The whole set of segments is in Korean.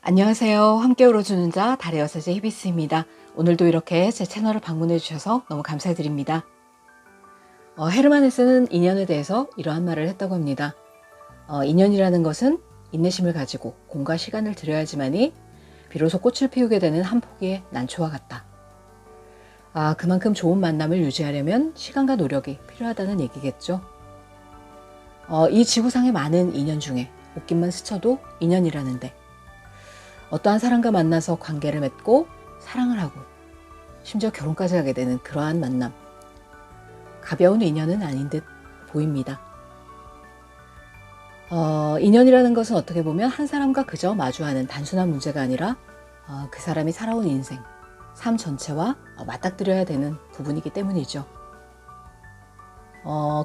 안녕하세요. 함께 울어주는 자 달의 여사제 히비스입니다. 오늘도 이렇게 제 채널을 방문해 주셔서 너무 감사드립니다. 헤르만 헤세는 인연에 대해서 이러한 말을 했다고 합니다. 인연이라는 것은 인내심을 가지고 공과 시간을 들여야지만이 비로소 꽃을 피우게 되는 한 포기의 난초와 같다. 그만큼 좋은 만남을 유지하려면 시간과 노력이 필요하다는 얘기겠죠. 이 지구상의 많은 인연 중에 옷깃만 스쳐도 인연이라는데 어떠한 사람과 만나서 관계를 맺고 사랑을 하고 심지어 결혼까지 하게 되는 그러한 만남. 가벼운 인연은 아닌 듯 보입니다. 인연이라는 것은 어떻게 보면 한 사람과 그저 마주하는 단순한 문제가 아니라 그 사람이 살아온 인생, 삶 전체와 맞닥뜨려야 되는 부분이기 때문이죠.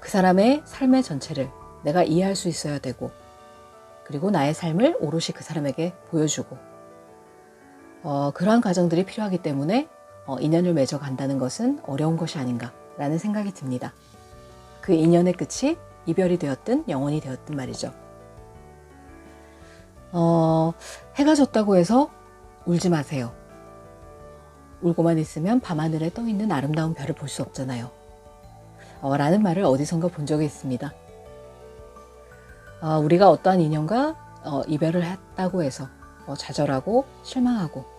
그 사람의 삶의 전체를 내가 이해할 수 있어야 되고 그리고 나의 삶을 오롯이 그 사람에게 보여주고 그러한 과정들이 필요하기 때문에 인연을 맺어 간다는 것은 어려운 것이 아닌가라는 생각이 듭니다. 그 인연의 끝이 이별이 되었든 영원이 되었든 말이죠. 해가 졌다고 해서 울지 마세요. 울고만 있으면 밤하늘에 떠 있는 아름다운 별을 볼 수 없잖아요. 라는 말을 어디선가 본 적이 있습니다. 우리가 어떠한 인연과 이별을 했다고 해서 좌절하고 실망하고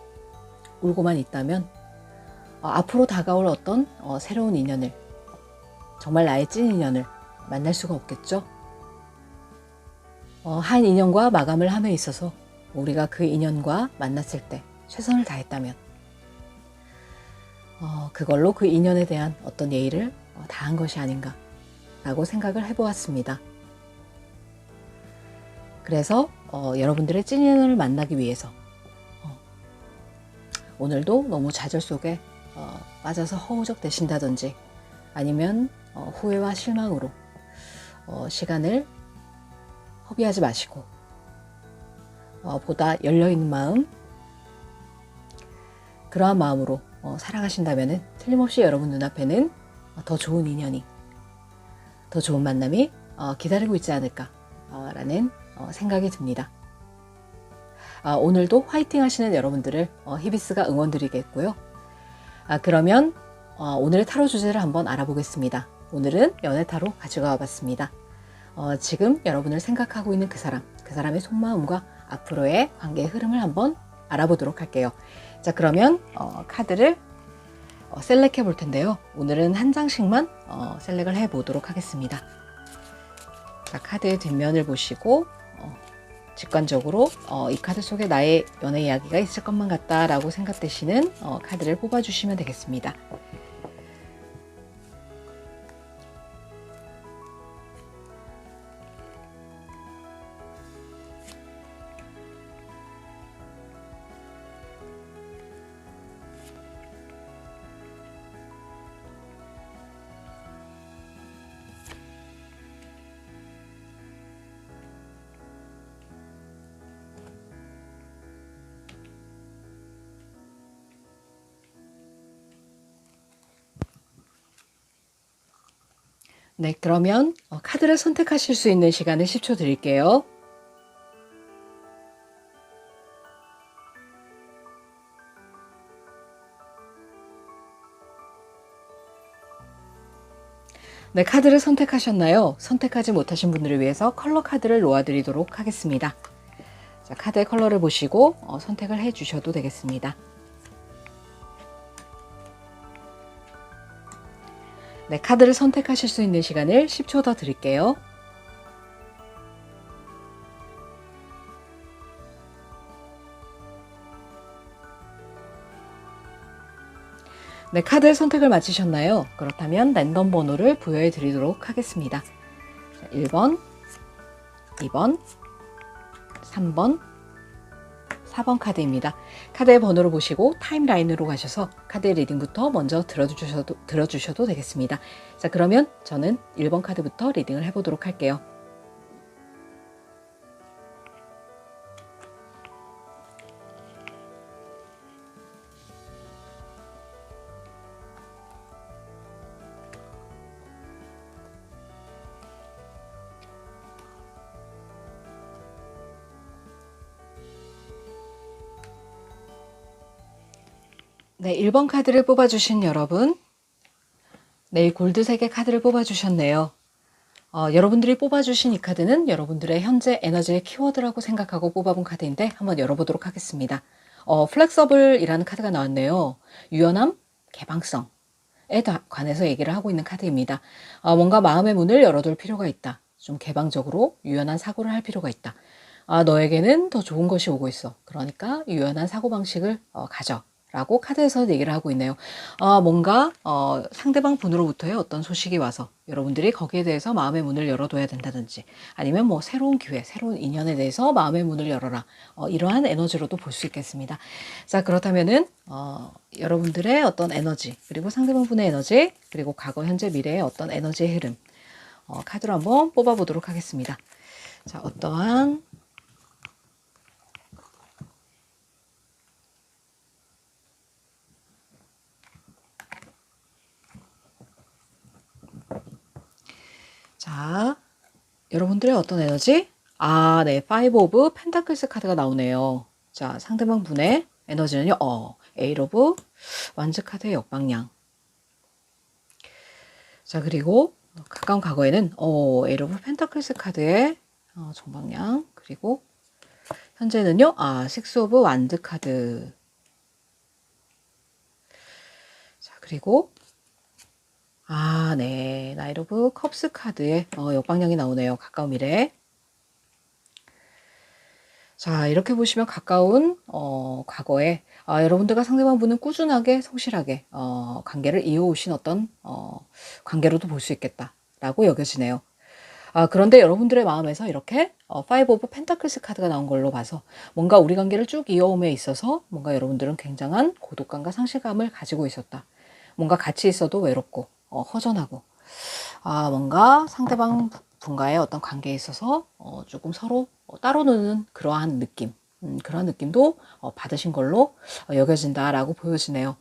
울고만 있다면 앞으로 다가올 어떤 새로운 인연을, 정말 나의 찐 인연을 만날 수가 없겠죠. 한 인연과 마감을 함에 있어서 우리가 그 인연과 만났을 때 최선을 다했다면 그걸로 그 인연에 대한 어떤 예의를 다한 것이 아닌가라고 생각을 해보았습니다. 그래서 여러분들의 찐 인연을 만나기 위해서 오늘도 너무 좌절 속에 빠져서 허우적대신다든지 아니면 후회와 실망으로 시간을 허비하지 마시고 보다 열려있는 마음, 그러한 마음으로 살아가신다면 틀림없이 여러분 눈앞에는 더 좋은 인연이, 더 좋은 만남이 기다리고 있지 않을까라는 생각이 듭니다. 오늘도 화이팅 하시는 여러분들을 히비스가 응원 드리겠고요. 그러면 오늘의 타로 주제를 한번 알아보겠습니다. 오늘은 연애 타로 가져가 봤습니다. 지금 여러분을 생각하고 있는 그 사람의 속마음과 앞으로의 관계의 흐름을 한번 알아보도록 할게요. 자, 그러면 카드를 셀렉해 볼 텐데요. 오늘은 한 장씩만 셀렉을 해 보도록 하겠습니다. 자, 카드의 뒷면을 보시고 직관적으로 이 카드 속에 나의 연애 이야기가 있을 것만 같다라고 생각되시는 카드를 뽑아주시면 되겠습니다. 네, 그러면 카드를 선택하실 수 있는 시간을 10초 드릴게요. 네, 카드를 선택하셨나요? 선택하지 못하신 분들을 위해서 컬러 카드를 놓아드리도록 하겠습니다. 자, 카드의 컬러를 보시고 선택을 해주셔도 되겠습니다. 네, 카드를 선택하실 수 있는 시간을 10초 더 드릴게요. 네, 카드의 선택을 마치셨나요? 그렇다면 랜덤 번호를 부여해 드리도록 하겠습니다. 1번, 2번, 3번, 4번 카드입니다. 카드의 번호를 보시고 타임라인으로 가셔서 카드의 리딩부터 먼저 들어주셔도 되겠습니다. 자, 그러면 저는 1번 카드부터 리딩을 해보도록 할게요. 네, 1번 카드를 뽑아주신 여러분, 네, 골드색의 카드를 뽑아주셨네요. 여러분들이 뽑아주신 이 카드는 여러분들의 현재 에너지의 키워드라고 생각하고 뽑아본 카드인데 한번 열어보도록 하겠습니다. 플렉서블이라는 카드가 나왔네요. 유연함, 개방성에 관해서 얘기를 하고 있는 카드입니다. 뭔가 마음의 문을 열어둘 필요가 있다. 좀 개방적으로 유연한 사고를 할 필요가 있다. 너에게는 더 좋은 것이 오고 있어. 그러니까 유연한 사고방식을 가져. 라고 카드에서 얘기를 하고 있네요. 뭔가 상대방 분으로부터의 어떤 소식이 와서 여러분들이 거기에 대해서 마음의 문을 열어둬야 된다든지 아니면 뭐 새로운 기회, 새로운 인연에 대해서 마음의 문을 열어라. 이러한 에너지로도 볼 수 있겠습니다. 자, 그렇다면은 여러분들의 어떤 에너지, 그리고 상대방 분의 에너지, 그리고 과거, 현재, 미래의 어떤 에너지의 흐름 카드로 한번 뽑아보도록 하겠습니다. 자, 어떠한 자, 여러분들의 어떤 에너지? 네, 파이브 오브 펜타클스 카드가 나오네요. 자, 상대방 분의 에너지는요, 에이트 오브 완즈 카드의 역방향. 자, 그리고 가까운 과거에는 에이트 오브 펜타클스 카드의 정방향. 그리고 현재는요, 식스 오브 완즈 카드. 자, 그리고 네, 나이트 오브 컵스 카드의 역방향이 나오네요. 가까운 미래. 자, 이렇게 보시면 가까운 과거에 여러분들과 상대방 분은 꾸준하게 성실하게 관계를 이어오신 어떤 관계로도 볼 수 있겠다라고 여겨지네요. 그런데 여러분들의 마음에서 이렇게 파이브 오브 펜타클스 카드가 나온 걸로 봐서 뭔가 우리 관계를 쭉 이어옴에 있어서 뭔가 여러분들은 굉장한 고독감과 상실감을 가지고 있었다. 뭔가 같이 있어도 외롭고 허전하고 뭔가 상대방 분과의 어떤 관계에 있어서 조금 서로 따로 노는 그러한 느낌, 그런 느낌도 받으신 걸로 여겨진다라고 보여지네요.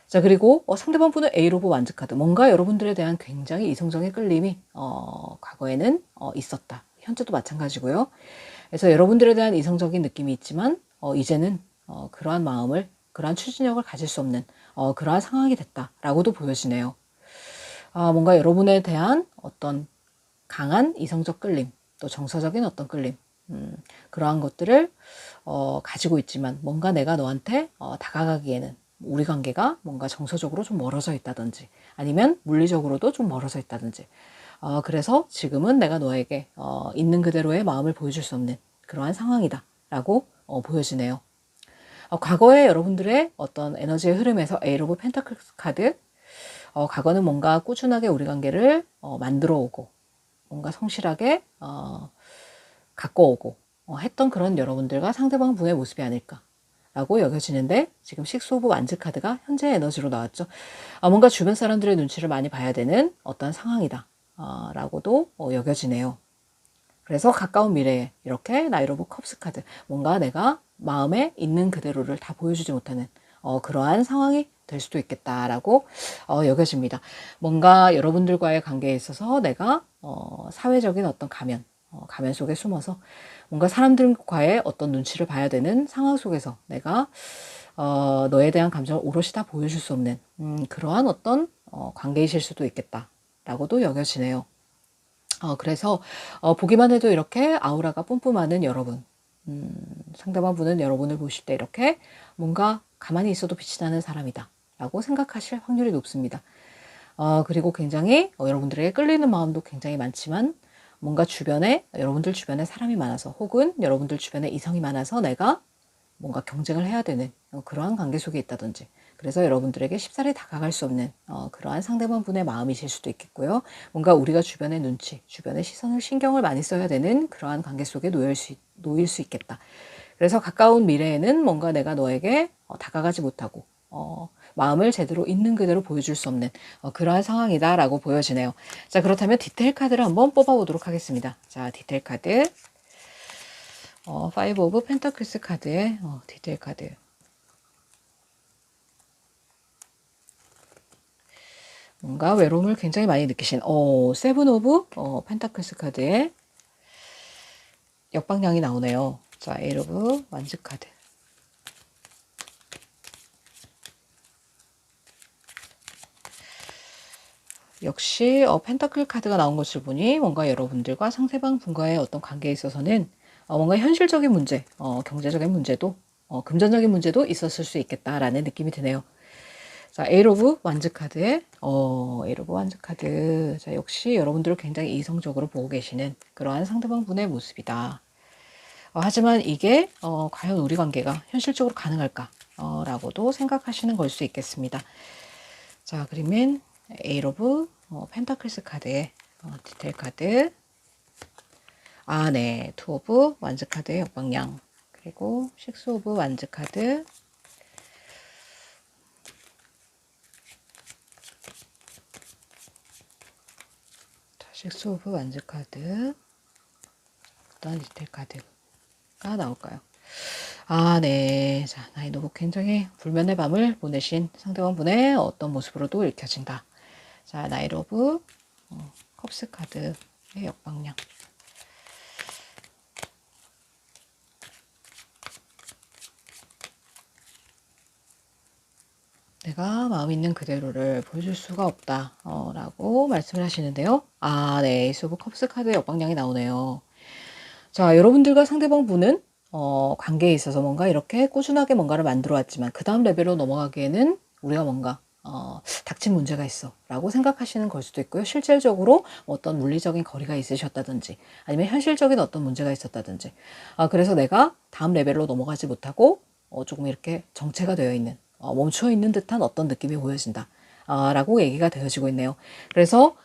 자, 그리고 상대방 분은 에이트 오브 완즈 카드. 뭔가 여러분들에 대한 굉장히 이성적인 끌림이 과거에는 있었다. 현재도 마찬가지고요. 그래서 여러분들에 대한 이성적인 느낌이 있지만 이제는 그러한 마음을, 그러한 추진력을 가질 수 없는 그러한 상황이 됐다라고도 보여지네요. 뭔가 여러분에 대한 어떤 강한 이성적 끌림, 또 정서적인 어떤 끌림, 그러한 것들을 가지고 있지만 뭔가 내가 너한테 다가가기에는 우리 관계가 뭔가 정서적으로 좀 멀어져 있다든지 아니면 물리적으로도 좀 멀어져 있다든지 그래서 지금은 내가 너에게 있는 그대로의 마음을 보여줄 수 없는 그러한 상황이다 라고 보여지네요. 과거에 여러분들의 어떤 에너지의 흐름에서 에이트 오브 펜타클스 카드 과거는 뭔가 꾸준하게 우리 관계를 만들어 오고 뭔가 성실하게 갖고 오고 했던 그런 여러분들과 상대방 분의 모습이 아닐까 라고 여겨지는데 지금 식스 오브 완즈 카드가 현재 에너지로 나왔죠. 뭔가 주변 사람들의 눈치를 많이 봐야 되는 어떤 상황이다 라고도 여겨지네요. 그래서 가까운 미래에 이렇게 나이트 오브 컵스 카드 뭔가 내가 마음에 있는 그대로를 다 보여주지 못하는 그러한 상황이 될 수도 있겠다라고 여겨집니다. 뭔가 여러분들과의 관계에 있어서 내가 사회적인 어떤 가면 속에 숨어서 뭔가 사람들과의 어떤 눈치를 봐야 되는 상황 속에서 내가 너에 대한 감정을 오롯이 다 보여줄 수 없는 그러한 어떤 관계이실 수도 있겠다라고도 여겨지네요. 그래서 보기만 해도 이렇게 아우라가 뿜뿜하는 여러분, 상대방 분은 여러분을 보실 때 이렇게 뭔가 가만히 있어도 빛이 나는 사람이다 라고 생각하실 확률이 높습니다. 그리고 굉장히 여러분들에게 끌리는 마음도 굉장히 많지만 뭔가 주변에 여러분들 주변에 사람이 많아서 혹은 여러분들 주변에 이성이 많아서 내가 뭔가 경쟁을 해야 되는 그러한 관계 속에 있다든지 그래서 여러분들에게 쉽사리 다가갈 수 없는 그러한 상대방 분의 마음이실 수도 있겠고요. 뭔가 우리가 주변의 눈치, 주변의 시선을 신경을 많이 써야 되는 그러한 관계 속에 놓일 수 있겠다. 그래서 가까운 미래에는 뭔가 내가 너에게 다가가지 못하고 마음을 제대로 있는 그대로 보여줄 수 없는 그러한 상황이다라고 보여지네요. 자, 그렇다면 디테일 카드를 한번 뽑아보도록 하겠습니다. 자, 디테일 카드. 파이브 오브 펜타클스 카드의 디테일 카드. 뭔가 외로움을 굉장히 많이 느끼신 세븐 오브 펜타클스 카드의 역방향이 나오네요. 자, 에이트 오브 완즈 카드. 역시 펜타클 카드가 나온 것을 보니 뭔가 여러분들과 상대방 분과의 어떤 관계에 있어서는 뭔가 현실적인 문제, 경제적인 문제도, 금전적인 문제도 있었을 수 있겠다라는 느낌이 드네요. 자, 에이트 오브 완즈 카드에, 에이트 오브 완즈 카드. 자, 역시 여러분들을 굉장히 이성적으로 보고 계시는 그러한 상대방 분의 모습이다. 하지만 이게, 과연 우리 관계가 현실적으로 가능할까? 라고도 생각하시는 걸 수 있겠습니다. 자, 그러면 에이트 오브 펜타클스 카드의 디테일 카드. 네. 투 오브 완즈 카드의 역방향. 그리고 식스 오브 완즈 카드. 자, 식스 오브 완즈 카드. 어떤 디테일 카드가 나올까요? 네. 자, 나인 오브 굉장히 불면의 밤을 보내신 상대방 분의 어떤 모습으로도 읽혀진다. 자, 나인 오브 컵스 카드의 역방향. 내가 마음 있는 그대로를 보여줄 수가 없다 라고 말씀을 하시는데요. 네. 에이스 오브 컵스 카드의 역방향이 나오네요. 자, 여러분들과 상대방 분은 관계에 있어서 뭔가 이렇게 꾸준하게 뭔가를 만들어 왔지만 그 다음 레벨로 넘어가기에는 우리가 뭔가 닥친 문제가 있어 라고 생각하시는 걸 수도 있고요. 실질적으로 어떤 물리적인 거리가 있으셨다든지 아니면 현실적인 어떤 문제가 있었다든지 그래서 내가 다음 레벨로 넘어가지 못하고 조금 이렇게 정체가 되어 있는 멈춰 있는 듯한 어떤 느낌이 보여진다 라고 얘기가 되어지고 있네요. 그래서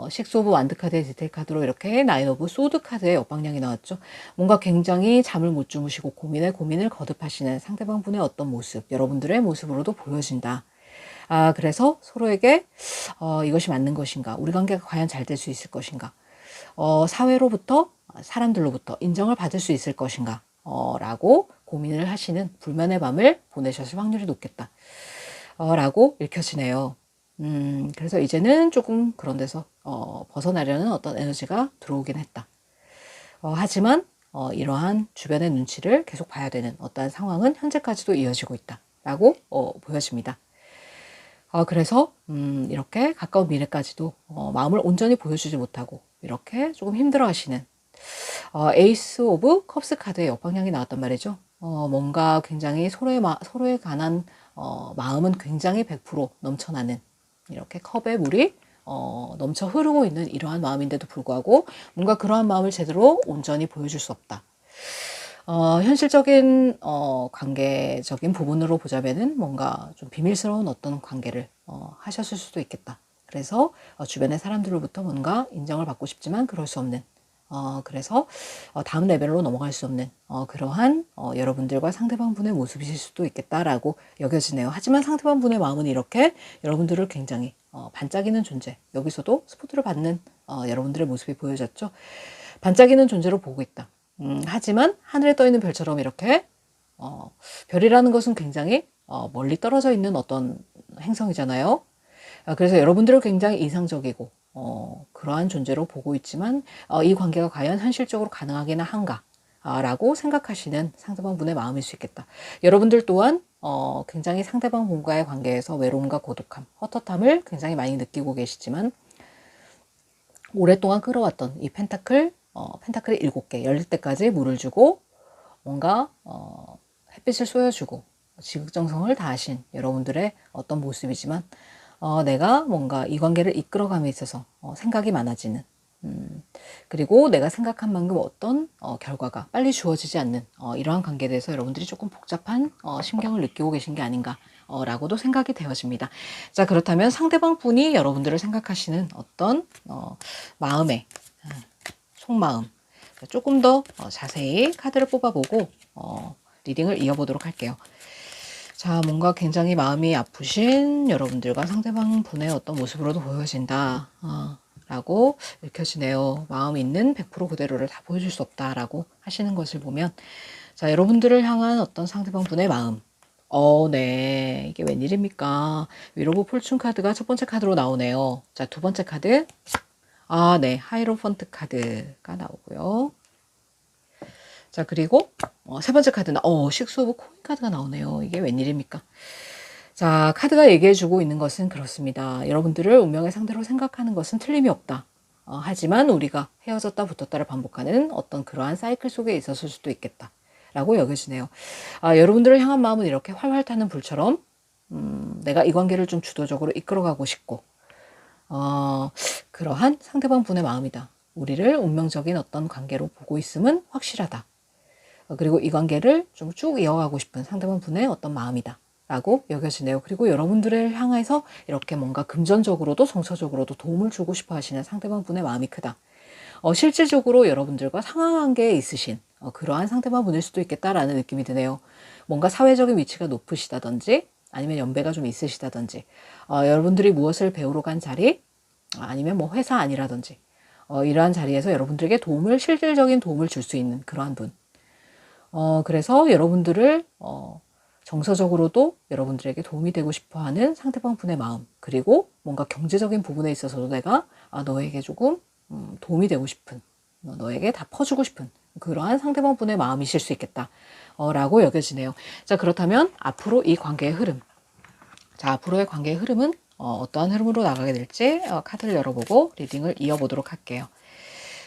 식스 오브 완드 카드의 디테일 카드로 이렇게 나인 오브 소드 카드의 역방향이 나왔죠. 뭔가 굉장히 잠을 못 주무시고 고민을 거듭하시는 상대방 분의 어떤 모습, 여러분들의 모습으로도 보여진다. 그래서 서로에게 이것이 맞는 것인가, 우리 관계가 과연 잘 될 수 있을 것인가, 사회로부터 사람들로부터 인정을 받을 수 있을 것인가 라고 고민을 하시는 불면의 밤을 보내셨을 확률이 높겠다 라고 읽혀지네요. 그래서 이제는 조금 그런 데서 벗어나려는 어떤 에너지가 들어오긴 했다. 하지만 이러한 주변의 눈치를 계속 봐야 되는 어떠한 상황은 현재까지도 이어지고 있다 라고 보여집니다. 그래서 이렇게 가까운 미래까지도 마음을 온전히 보여주지 못하고 이렇게 조금 힘들어 하시는 에이스 오브 컵스 카드의 역방향이 나왔단 말이죠. 뭔가 굉장히 서로에 관한 마음은 굉장히 100% 넘쳐나는 이렇게 컵에 물이 넘쳐 흐르고 있는 이러한 마음인데도 불구하고 뭔가 그러한 마음을 제대로 온전히 보여줄 수 없다. 현실적인 관계적인 부분으로 보자면은 뭔가 좀 비밀스러운 어떤 관계를 하셨을 수도 있겠다. 그래서 주변의 사람들로부터 뭔가 인정을 받고 싶지만 그럴 수 없는 그래서 다음 레벨로 넘어갈 수 없는 그러한 여러분들과 상대방 분의 모습이실 수도 있겠다라고 여겨지네요. 하지만 상대방 분의 마음은 이렇게 여러분들을 굉장히 반짝이는 존재, 여기서도 스포트를 받는 여러분들의 모습이 보여졌죠. 반짝이는 존재로 보고 있다. 하지만 하늘에 떠 있는 별처럼 이렇게 별이라는 것은 굉장히 멀리 떨어져 있는 어떤 행성이잖아요. 그래서 여러분들을 굉장히 이상적이고 그러한 존재로 보고 있지만 이 관계가 과연 현실적으로 가능하기는 한가 라고 생각하시는 상대방 분의 마음일 수 있겠다. 여러분들 또한 굉장히 상대방 분과의 관계에서 외로움과 고독함, 헛헛함을 굉장히 많이 느끼고 계시지만 오랫동안 끌어왔던 이 펜타클이 7개 열릴 때까지 물을 주고 뭔가 햇빛을 쏘여주고 지극정성을 다하신 여러분들의 어떤 모습이지만 내가 뭔가 이 관계를 이끌어감에 있어서 생각이 많아지는 그리고 내가 생각한 만큼 어떤 결과가 빨리 주어지지 않는 이러한 관계에 대해서 여러분들이 조금 복잡한 심경을 느끼고 계신 게 아닌가 라고도 생각이 되어집니다. 자, 그렇다면 상대방 분이 여러분들을 생각하시는 어떤 마음의 속마음 조금 더 자세히 카드를 뽑아보고 리딩을 이어보도록 할게요. 자, 뭔가 굉장히 마음이 아프신 여러분들과 상대방 분의 어떤 모습으로도 보여진다 라고 읽혀지네요. 마음 있는 100% 그대로를 다 보여줄 수 없다 라고 하시는 것을 보면 자, 여러분들을 향한 어떤 상대방 분의 마음 네. 이게 웬일입니까? 위로브 폴춘 카드가 첫 번째 카드로 나오네요. 자, 두 번째 카드 네. 하이로펀트 카드가 나오고요. 자, 그리고 세 번째 카드는 식스 오브 코인 카드가 나오네요. 이게 웬일입니까? 자, 카드가 얘기해주고 있는 것은 그렇습니다. 여러분들을 운명의 상대로 생각하는 것은 틀림이 없다. 하지만 우리가 헤어졌다 붙었다를 반복하는 어떤 그러한 사이클 속에 있었을 수도 있겠다. 라고 여겨지네요. 여러분들을 향한 마음은 이렇게 활활 타는 불처럼 내가 이 관계를 좀 주도적으로 이끌어가고 싶고 그러한 상대방 분의 마음이다. 우리를 운명적인 어떤 관계로 보고 있음은 확실하다. 그리고 이 관계를 좀 쭉 이어가고 싶은 상대방 분의 어떤 마음이다. 라고 여겨지네요. 그리고 여러분들을 향해서 이렇게 뭔가 금전적으로도 정서적으로도 도움을 주고 싶어 하시는 상대방 분의 마음이 크다. 실질적으로 여러분들과 상하관계에 있으신 그러한 상대방 분일 수도 있겠다라는 느낌이 드네요. 뭔가 사회적인 위치가 높으시다든지 아니면 연배가 좀 있으시다든지 여러분들이 무엇을 배우러 간 자리 아니면 뭐 회사 아니라든지 이러한 자리에서 여러분들에게 실질적인 도움을 줄 수 있는 그러한 분. 그래서 여러분들을 정서적으로도 여러분들에게 도움이 되고 싶어 하는 상대방 분의 마음, 그리고 뭔가 경제적인 부분에 있어서도 내가 너에게 조금 도움이 되고 싶은, 너에게 다 퍼주고 싶은 그러한 상대방 분의 마음이실 수 있겠다 라고 여겨지네요. 자, 그렇다면 앞으로 이 관계의 흐름, 자, 앞으로의 관계의 흐름은 어떠한 흐름으로 나가게 될지 카드를 열어보고 리딩을 이어보도록 할게요.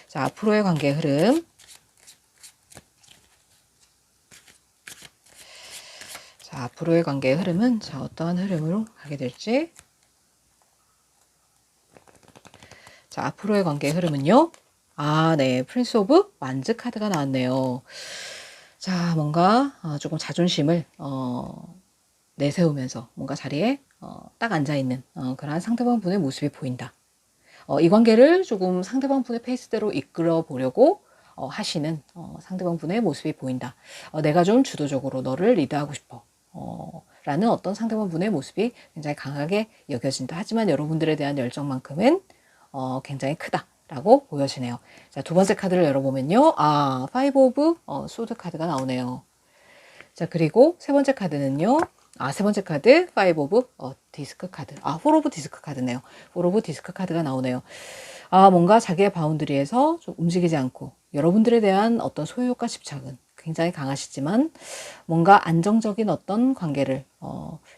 자, 앞으로의 관계의 흐름. 자, 앞으로의 관계의 흐름은 자, 어떠한 흐름으로 가게 될지. 자, 앞으로의 관계의 흐름은요. 네. 프린스 오브 완즈 카드가 나왔네요. 자, 뭔가 조금 자존심을 내세우면서 뭔가 자리에 딱 앉아있는 그런 상대방 분의 모습이 보인다. 이 관계를 조금 상대방 분의 페이스대로 이끌어 보려고 하시는 상대방 분의 모습이 보인다. 내가 좀 주도적으로 너를 리드하고 싶어. 라는 어떤 상대방 분의 모습이 굉장히 강하게 여겨진다. 하지만 여러분들에 대한 열정만큼은 굉장히 크다라고 보여지네요. 자, 두 번째 카드를 열어보면요. 파이브 오브 소드 카드가 나오네요. 자, 그리고 세 번째 카드는요. 세 번째 카드, 파이브 오브 디스크 카드. 폴 오브 디스크 카드네요. 폴 오브 디스크 카드가 나오네요. 뭔가 자기의 바운드리에서 좀 움직이지 않고 여러분들에 대한 어떤 소유욕과 집착은 굉장히 강하시지만 뭔가 안정적인 어떤 관계를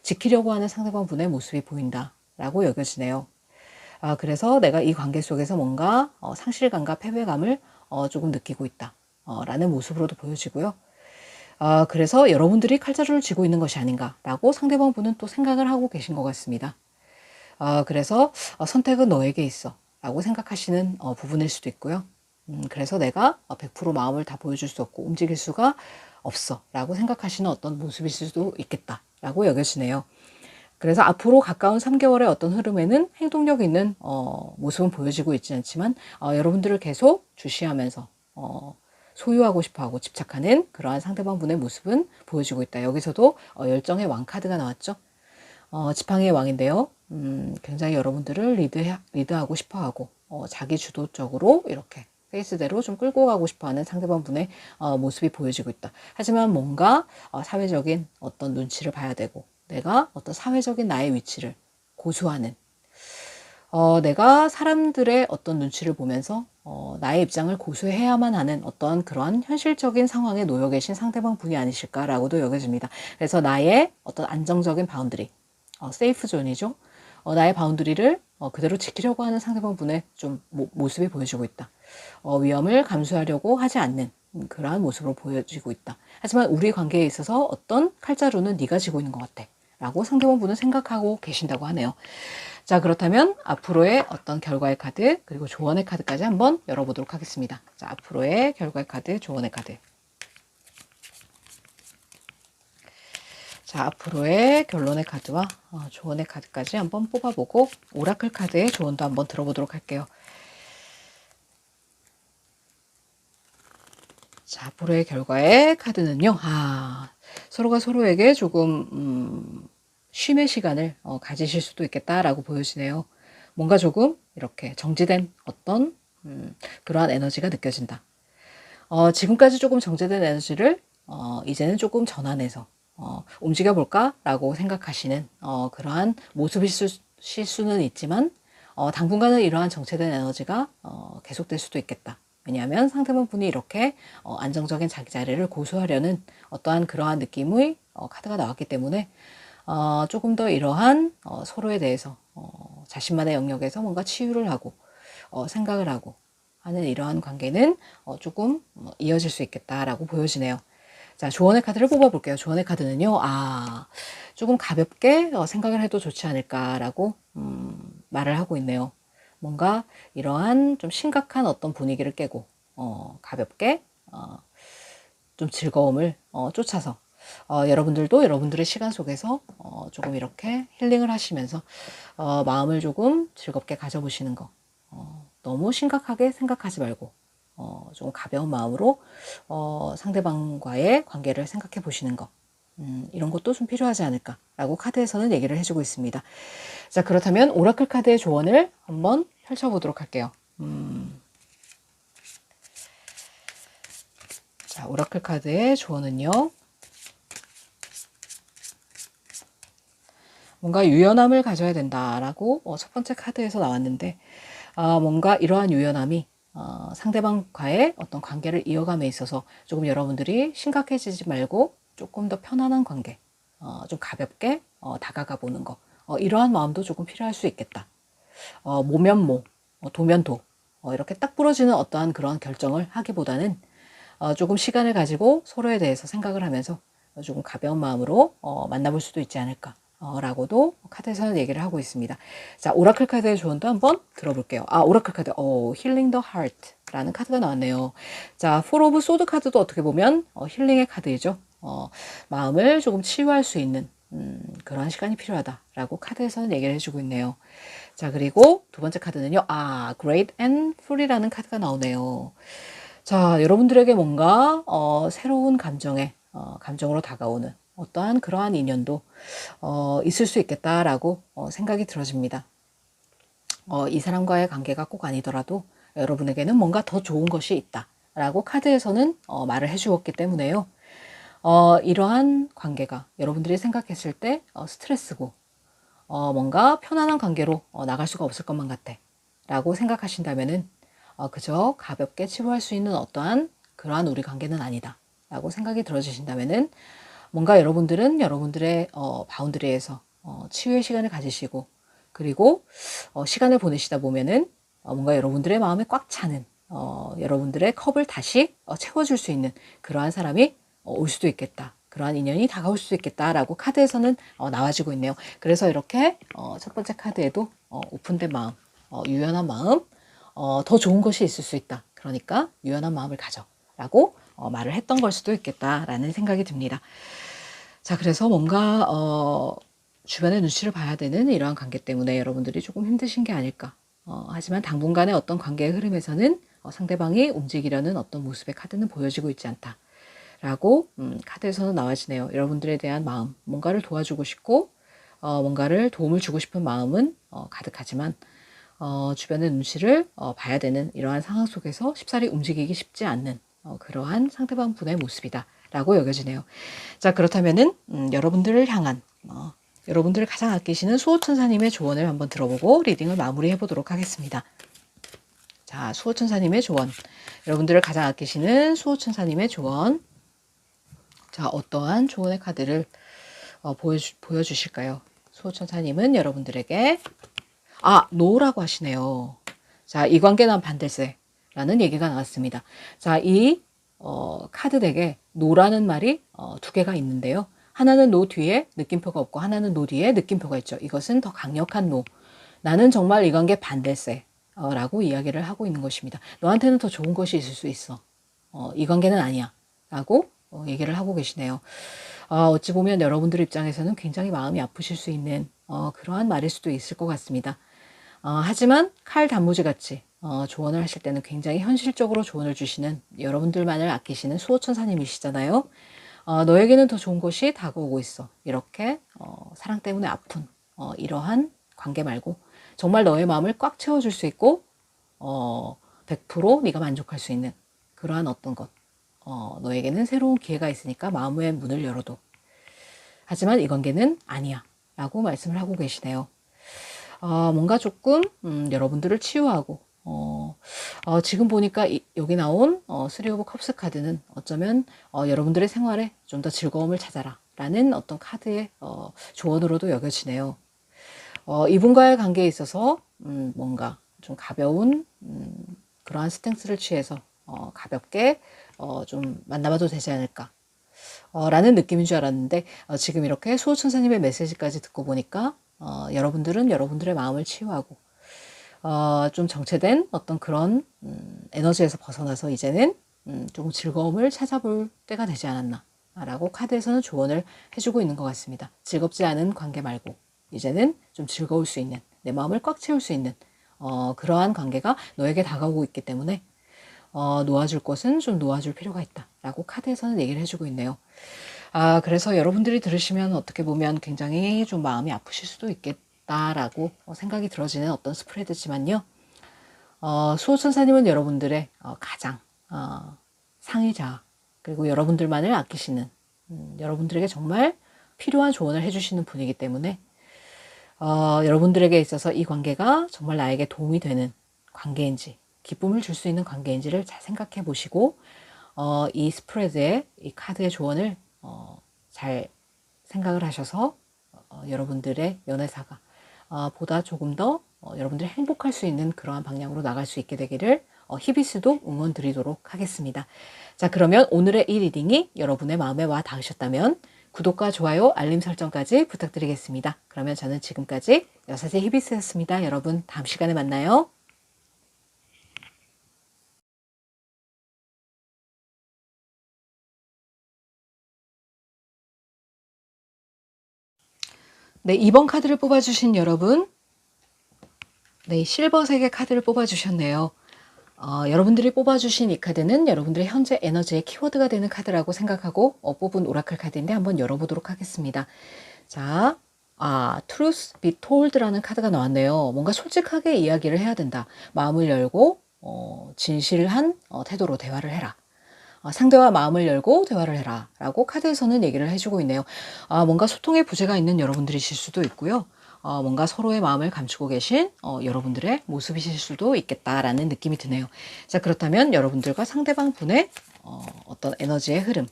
지키려고 하는 상대방 분의 모습이 보인다라고 여겨지네요. 그래서 내가 이 관계 속에서 뭔가 상실감과 패배감을 조금 느끼고 있다 라는 모습으로도 보여지고요. 그래서 여러분들이 칼자루를 쥐고 있는 것이 아닌가라고 상대방 분은 또 생각을 하고 계신 것 같습니다. 그래서 선택은 너에게 있어 라고 생각하시는 부분일 수도 있고요. 그래서 내가 100% 마음을 다 보여줄 수 없고 움직일 수가 없어 라고 생각하시는 어떤 모습일 수도 있겠다 라고 여겨지네요. 그래서 앞으로 가까운 3개월의 어떤 흐름에는 행동력 있는 모습은 보여지고 있지 않지만 여러분들을 계속 주시하면서 소유하고 싶어하고 집착하는 그러한 상대방 분의 모습은 보여지고 있다. 여기서도 열정의 왕 카드가 나왔죠. 지팡이의 왕인데요. 굉장히 여러분들을 리드하고 싶어하고 자기 주도적으로 이렇게 페이스대로 좀 끌고 가고 싶어하는 상대방 분의 모습이 보여지고 있다. 하지만 뭔가 사회적인 어떤 눈치를 봐야 되고 내가 어떤 사회적인 나의 위치를 고수하는 내가 사람들의 어떤 눈치를 보면서 나의 입장을 고수해야만 하는 어떤 그러한 현실적인 상황에 놓여 계신 상대방 분이 아니실까라고도 여겨집니다. 그래서 나의 어떤 안정적인 바운드리, 세이프 존이죠. 나의 바운드리를 그대로 지키려고 하는 상대방 분의 좀 모습이 보여지고 있다. 위험을 감수하려고 하지 않는 그러한 모습으로 보여지고 있다. 하지만 우리 관계에 있어서 어떤 칼자루는 네가 쥐고 있는 것 같아 라고 상대방 분은 생각하고 계신다고 하네요. 자, 그렇다면 앞으로의 어떤 결과의 카드 그리고 조언의 카드까지 한번 열어보도록 하겠습니다. 자, 앞으로의 결과의 카드, 조언의 카드. 자, 앞으로의 결론의 카드와 조언의 카드까지 한번 뽑아보고 오라클 카드의 조언도 한번 들어보도록 할게요. 자, 앞으로의 결과의 카드는요. 서로가 서로에게 조금 쉼의 시간을 가지실 수도 있겠다라고 보여지네요. 뭔가 조금 이렇게 정지된 어떤 그러한 에너지가 느껴진다. 지금까지 조금 정제된 에너지를 이제는 조금 전환해서 움직여볼까? 라고 생각하시는 그러한 모습이실 수는 있지만 당분간은 이러한 정체된 에너지가 계속될 수도 있겠다. 왜냐하면 상대방 분이 이렇게 안정적인 자기 자리를 고수하려는 어떠한 그러한 느낌의 카드가 나왔기 때문에 조금 더 이러한 서로에 대해서 자신만의 영역에서 뭔가 치유를 하고 생각을 하고 하는 이러한 관계는 조금 이어질 수 있겠다라고 보여지네요. 자, 조언의 카드를 뽑아볼게요. 조언의 카드는요, 조금 가볍게 생각을 해도 좋지 않을까라고 말을 하고 있네요. 뭔가 이러한 좀 심각한 어떤 분위기를 깨고 가볍게 좀 즐거움을 쫓아서 여러분들도 여러분들의 시간 속에서 조금 이렇게 힐링을 하시면서 마음을 조금 즐겁게 가져보시는 거, 너무 심각하게 생각하지 말고 좀 가벼운 마음으로 상대방과의 관계를 생각해 보시는 거, 이런 것도 좀 필요하지 않을까라고 카드에서는 얘기를 해주고 있습니다. 자, 그렇다면 오라클 카드의 조언을 한번 펼쳐보도록 할게요. 자, 오라클 카드의 조언은요, 뭔가 유연함을 가져야 된다라고 첫 번째 카드에서 나왔는데, 뭔가 이러한 유연함이 상대방과의 어떤 관계를 이어감에 있어서 조금 여러분들이 심각해지지 말고 조금 더 편안한 관계, 좀 가볍게 다가가 보는 거, 이러한 마음도 조금 필요할 수 있겠다. 모면모, 도면도, 이렇게 딱 부러지는 어떠한 그런 결정을 하기보다는 조금 시간을 가지고 서로에 대해서 생각을 하면서 조금 가벼운 마음으로 만나볼 수도 있지 않을까 라고도 카드에서는 얘기를 하고 있습니다. 자, 오라클 카드의 조언도 한번 들어볼게요. 오라클 카드, 힐링 더 하트 라는 카드가 나왔네요. 자, 포 오브 소드 카드도 어떻게 보면 힐링의 카드이죠. 마음을 조금 치유할 수 있는 그러한 시간이 필요하다라고 카드에서는 얘기를 해주고 있네요. 자, 그리고 두 번째 카드는요. Great and Fury라는 카드가 나오네요. 자, 여러분들에게 뭔가 새로운 감정으로 다가오는 어떠한 그러한 인연도 있을 수 있겠다라고 생각이 들어집니다. 이 사람과의 관계가 꼭 아니더라도 여러분에게는 뭔가 더 좋은 것이 있다라고 카드에서는 말을 해주었기 때문에요. 이러한 관계가 여러분들이 생각했을 때 스트레스고 뭔가 편안한 관계로 나갈 수가 없을 것만 같아 라고 생각하신다면은 그저 가볍게 치부할 수 있는 어떠한 그러한 우리 관계는 아니다 라고 생각이 들어지신다면은 뭔가 여러분들은 여러분들의 바운드리에서 치유의 시간을 가지시고 그리고 시간을 보내시다 보면은 뭔가 여러분들의 마음에 꽉 차는 여러분들의 컵을 다시 채워줄 수 있는 그러한 사람이 올 수도 있겠다. 그러한 인연이 다가올 수도 있겠다라고 카드에서는 나와지고 있네요. 그래서 이렇게 첫 번째 카드에도 오픈된 마음, 유연한 마음, 더 좋은 것이 있을 수 있다. 그러니까 유연한 마음을 가져라고 말을 했던 걸 수도 있겠다라는 생각이 듭니다. 자, 그래서 뭔가 주변의 눈치를 봐야 되는 이러한 관계 때문에 여러분들이 조금 힘드신 게 아닐까. 하지만 당분간의 어떤 관계의 흐름에서는 상대방이 움직이려는 어떤 모습의 카드는 보여지고 있지 않다. 라고 카드에서는 나와지네요. 여러분들에 대한 마음, 뭔가를 도와주고 싶고 뭔가를 도움을 주고 싶은 마음은 가득하지만 주변의 눈치를 봐야 되는 이러한 상황 속에서 쉽사리 움직이기 쉽지 않는 그러한 상대방 분의 모습이다 라고 여겨지네요. 자, 그렇다면은 여러분들을 향한 여러분들을 가장 아끼시는 수호천사님의 조언을 한번 들어보고 리딩을 마무리해 보도록 하겠습니다. 자, 수호천사님의 조언, 여러분들을 가장 아끼시는 수호천사님의 조언. 자, 어떠한 조언의 카드를 보여주실까요? 수호천사님은 여러분들에게 노라고 하시네요. 자, 이 관계는 반댈세라는 얘기가 나왔습니다. 자, 이 카드 덱에 노라는 말이 두 개가 있는데요. 하나는 노 뒤에 느낌표가 없고 하나는 노 뒤에 느낌표가 있죠. 이것은 더 강력한 노. 나는 정말 이 관계 반댈세 라고 이야기를 하고 있는 것입니다. 너한테는 더 좋은 것이 있을 수 있어. 이 관계는 아니야. 라고 얘기를 하고 계시네요. 어찌 보면 여러분들 입장에서는 굉장히 마음이 아프실 수 있는 그러한 말일 수도 있을 것 같습니다. 하지만 칼 단무지 같이 조언을 하실 때는 굉장히 현실적으로 조언을 주시는 여러분들만을 아끼시는 수호천사님이시잖아요. 너에게는 더 좋은 것이 다가오고 있어. 이렇게 사랑 때문에 아픈 이러한 관계 말고 정말 너의 마음을 꽉 채워줄 수 있고 100% 네가 만족할 수 있는 그러한 어떤 것. 너에게는 새로운 기회가 있으니까 마음의 문을 열어도. 하지만 이 관계는 아니야 라고 말씀을 하고 계시네요. 뭔가 조금 여러분들을 치유하고 지금 보니까 여기 나온 쓰리 오브 컵스 카드는 어쩌면 여러분들의 생활에 좀 더 즐거움을 찾아라 라는 어떤 카드의 조언으로도 여겨지네요. 이분과의 관계에 있어서 뭔가 좀 가벼운 그러한 스탠스를 취해서 가볍게 좀 만나봐도 되지 않을까 라는 느낌인 줄 알았는데 지금 이렇게 수호천사님의 메시지까지 듣고 보니까 여러분들은 여러분들의 마음을 치유하고 좀 정체된 어떤 그런 에너지에서 벗어나서 이제는 조금 즐거움을 찾아볼 때가 되지 않았나 라고 카드에서는 조언을 해주고 있는 것 같습니다. 즐겁지 않은 관계 말고 이제는 좀 즐거울 수 있는, 내 마음을 꽉 채울 수 있는 그러한 관계가 너에게 다가오고 있기 때문에 놓아줄 것은 좀 놓아줄 필요가 있다 라고 카드에서는 얘기를 해주고 있네요. 그래서 여러분들이 들으시면 어떻게 보면 굉장히 좀 마음이 아프실 수도 있겠다라고 생각이 들어지는 어떤 스프레드지만요. 수호천사님은 여러분들의 가장 상의자, 그리고 여러분들만을 아끼시는 여러분들에게 정말 필요한 조언을 해주시는 분이기 때문에 여러분들에게 있어서 이 관계가 정말 나에게 도움이 되는 관계인지, 기쁨을 줄 수 있는 관계인지를 잘 생각해 보시고 이 스프레드의 이 카드의 조언을 잘 생각을 하셔서 여러분들의 연애사가 보다 조금 더 여러분들이 행복할 수 있는 그러한 방향으로 나갈 수 있게 되기를 히비스도 응원 드리도록 하겠습니다. 자, 그러면 오늘의 이 리딩이 여러분의 마음에 와 닿으셨다면 구독과 좋아요, 알림 설정까지 부탁드리겠습니다. 그러면 저는 지금까지 여사제 히비스였습니다. 여러분, 다음 시간에 만나요. 네, 2번 카드를 뽑아주신 여러분, 네, 실버색의 카드를 뽑아주셨네요. 여러분들이 뽑아주신 이 카드는 여러분들의 현재 에너지의 키워드가 되는 카드라고 생각하고 뽑은 오라클 카드인데 한번 열어보도록 하겠습니다. 자, Truth be told라는 카드가 나왔네요. 뭔가 솔직하게 이야기를 해야 된다. 마음을 열고 진실한 태도로 대화를 해라. 상대와 마음을 열고 대화를 해라 라고 카드에서는 얘기를 해주고 있네요. 뭔가 소통의 부재가 있는 여러분들이실 수도 있고요. 뭔가 서로의 마음을 감추고 계신 여러분들의 모습이실 수도 있겠다라는 느낌이 드네요. 자, 그렇다면 여러분들과 상대방 분의 어떤 에너지의 흐름,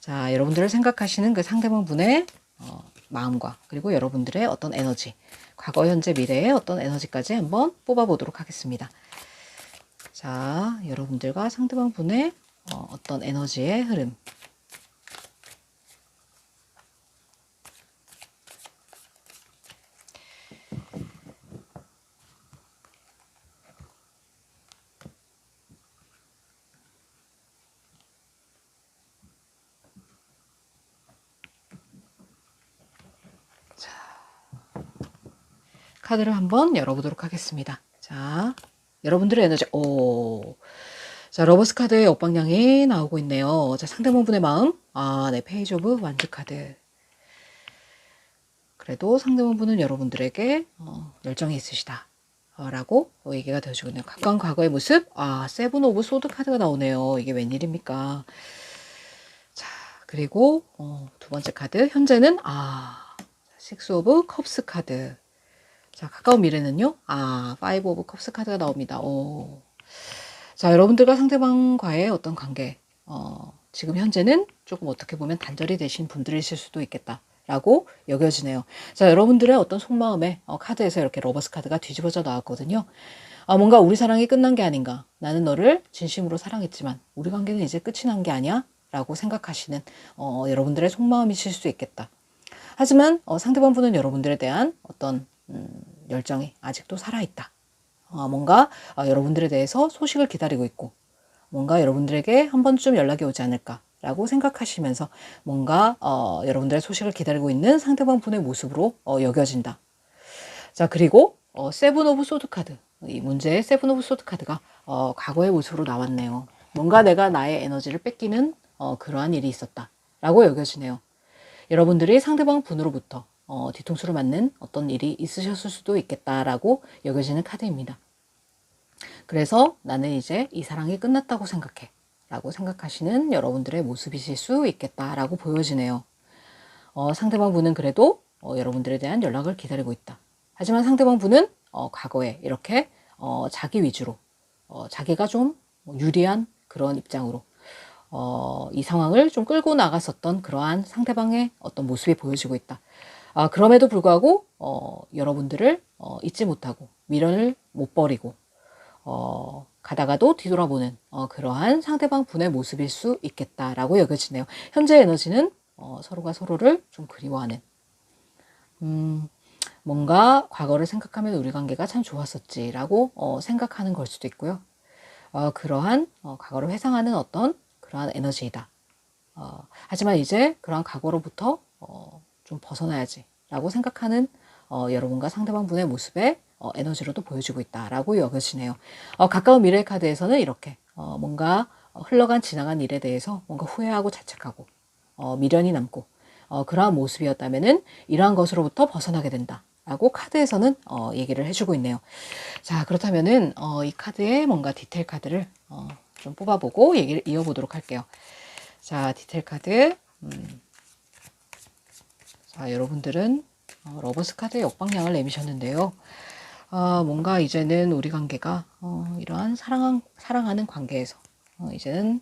자, 여러분들을 생각하시는 그 상대방 분의 마음과 그리고 여러분들의 어떤 에너지, 과거, 현재, 미래의 어떤 에너지까지 한번 뽑아보도록 하겠습니다. 자, 여러분들과 상대방 분의 어떤 에너지의 흐름, 카드를 한번 열어보도록 하겠습니다. 자, 여러분들의 에너지, 자, 러버스 카드의 엇방향이 나오고 있네요. 자, 상대방분의 마음, 네, 페이지 오브 완즈 카드. 그래도 상대방분은 여러분들에게 열정이 있으시다. 라고 얘기가 되어주고 있네요. 가까운 과거의 모습, 세븐 오브 소드 카드가 나오네요. 이게 웬일입니까? 자, 그리고 두 번째 카드, 현재는 식스 오브 컵스 카드. 자, 가까운 미래는요? 파이브 오브 컵스 카드가 나옵니다. 자, 여러분들과 상대방과의 어떤 관계, 지금 현재는 조금 어떻게 보면 단절이 되신 분들이실 수도 있겠다라고 여겨지네요. 자, 여러분들의 어떤 속마음에 카드에서 이렇게 러버스 카드가 뒤집어져 나왔거든요. 뭔가 우리 사랑이 끝난 게 아닌가. 나는 너를 진심으로 사랑했지만 우리 관계는 이제 끝이 난 게 아니야? 라고 생각하시는 여러분들의 속마음이실 수 있겠다. 하지만 상대방 분은 여러분들에 대한 어떤 열정이 아직도 살아있다. 뭔가 여러분들에 대해서 소식을 기다리고 있고 뭔가 여러분들에게 한 번쯤 연락이 오지 않을까라고 생각하시면서 뭔가 여러분들의 소식을 기다리고 있는 상대방 분의 모습으로 여겨진다. 자, 그리고 세븐 오브 소드 카드, 이 문제의 세븐 오브 소드 카드가 과거의 모습으로 나왔네요. 뭔가 내가 나의 에너지를 뺏기는 그러한 일이 있었다라고 여겨지네요. 여러분들이 상대방 분으로부터 뒤통수를 맞는 어떤 일이 있으셨을 수도 있겠다라고 여겨지는 카드입니다. 그래서 나는 이제 이 사랑이 끝났다고 생각해 라고 생각하시는 여러분들의 모습이실 수 있겠다라고 보여지네요. 상대방 분은 그래도 여러분들에 대한 연락을 기다리고 있다. 하지만 상대방 분은 과거에 이렇게 자기 위주로 자기가 좀 유리한 그런 입장으로 이 상황을 좀 끌고 나갔었던 그러한 상대방의 어떤 모습이 보여지고 있다. 그럼에도 불구하고 여러분들을 잊지 못하고 미련을 못 버리고 가다가도 뒤돌아보는 그러한 상대방 분의 모습일 수 있겠다라고 여겨지네요. 현재 에너지는 서로가 서로를 좀 그리워하는 뭔가 과거를 생각하면 우리 관계가 참 좋았었지라고 생각하는 걸 수도 있고요. 그러한 과거를 회상하는 어떤 그러한 에너지이다. 하지만 이제 그러한 과거로부터 좀 벗어나야지 라고 생각하는 여러분과 상대방 분의 모습에 에너지로도 보여지고 있다라고 여겨지네요. 가까운 미래 카드에서는 이렇게 뭔가 흘러간 지나간 일에 대해서 뭔가 후회하고 자책하고 미련이 남고 그러한 모습이었다면은 이러한 것으로부터 벗어나게 된다. 라고 카드에서는 얘기를 해주고 있네요. 자, 그렇다면은 이 카드의 뭔가 디테일 카드를 좀 뽑아보고 얘기를 이어보도록 할게요. 자, 디테일 카드. 자, 여러분들은 러버스 카드의 역방향을 내미셨는데요. 뭔가 이제는 우리 관계가 이러한 사랑하는 관계에서 이제는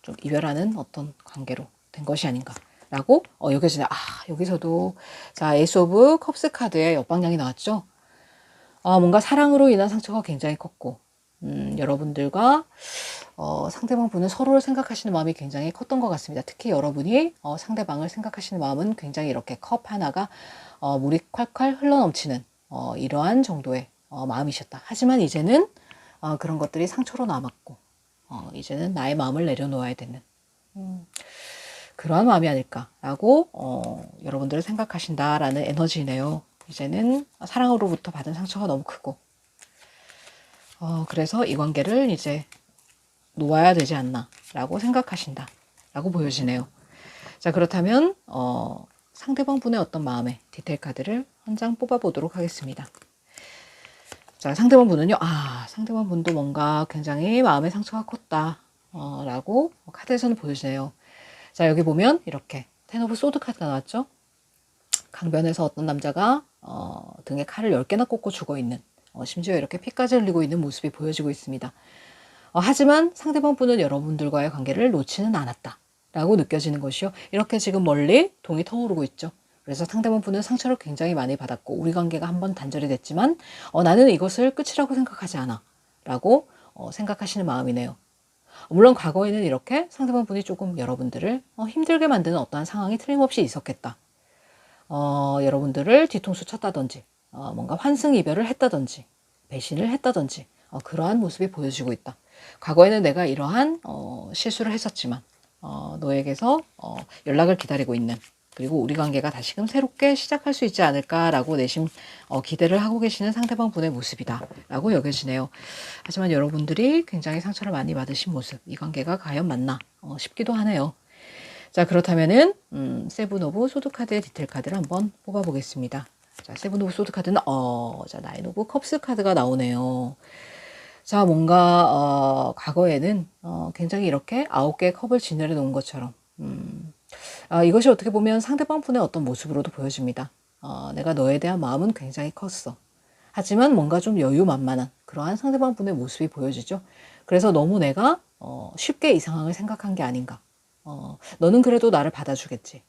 좀 이별하는 어떤 관계로 된 것이 아닌가. 라고 여겨지네. 여기서도 자 에이스 오브 컵스 카드의 역방향이 나왔죠. 뭔가 사랑으로 인한 상처가 굉장히 컸고 여러분들과 상대방 분은 서로를 생각하시는 마음이 굉장히 컸던 것 같습니다. 특히 여러분이 상대방을 생각하시는 마음은 굉장히 이렇게 컵 하나가 물이 콸콸 흘러넘치는 이러한 정도의 마음이셨다. 하지만 이제는 그런 것들이 상처로 남았고 이제는 나의 마음을 내려놓아야 되는 그러한 마음이 아닐까라고 여러분들을 생각하신다라는 에너지네요. 이제는 사랑으로부터 받은 상처가 너무 크고 그래서 이 관계를 이제 놓아야 되지 않나 라고 생각하신다 라고 보여지네요. 자, 그렇다면 상대방 분의 어떤 마음의 디테일 카드를 한 장 뽑아 보도록 하겠습니다. 자, 상대방 분은요. 상대방 분도 뭔가 굉장히 마음의 상처가 컸다 라고 카드에서는 보여지네요. 자, 여기 보면 이렇게 텐 오브 소드 카드가 나왔죠. 강변에서 어떤 남자가 등에 칼을 10개나 꽂고 죽어있는 심지어 이렇게 피까지 흘리고 있는 모습이 보여지고 있습니다. 하지만 상대방 분은 여러분들과의 관계를 놓지는 않았다 라고 느껴지는 것이요. 이렇게 지금 멀리 동이 터오르고 있죠. 그래서 상대방 분은 상처를 굉장히 많이 받았고 우리 관계가 한번 단절이 됐지만 나는 이것을 끝이라고 생각하지 않아 라고 생각하시는 마음이네요. 물론 과거에는 이렇게 상대방 분이 조금 여러분들을 힘들게 만드는 어떠한 상황이 틀림없이 있었겠다. 여러분들을 뒤통수 쳤다든지 뭔가 환승 이별을 했다든지 배신을 했다든지 그러한 모습이 보여지고 있다. 과거에는 내가 이러한 실수를 했었지만 너에게서 연락을 기다리고 있는 그리고 우리 관계가 다시금 새롭게 시작할 수 있지 않을까라고 내심 기대를 하고 계시는 상대방 분의 모습이다 라고 여겨지네요. 하지만 여러분들이 굉장히 상처를 많이 받으신 모습, 이 관계가 과연 맞나 싶기도 하네요. 자, 그렇다면은 세븐 오브 소드 카드의 디테일 카드를 한번 뽑아 보겠습니다. 자, 세븐 오브 소드 카드는 자, 나인 오브 컵스 카드가 나오네요. 자, 뭔가 과거에는 굉장히 이렇게 9개의 컵을 진열해 놓은 것처럼 이것이 어떻게 보면 상대방 분의 어떤 모습으로도 보여집니다. 내가 너에 대한 마음은 굉장히 컸어. 하지만 뭔가 좀 여유만만한 그러한 상대방 분의 모습이 보여지죠. 그래서 너무 내가 쉽게 이 상황을 생각한 게 아닌가. 너는 그래도 나를 받아주겠지.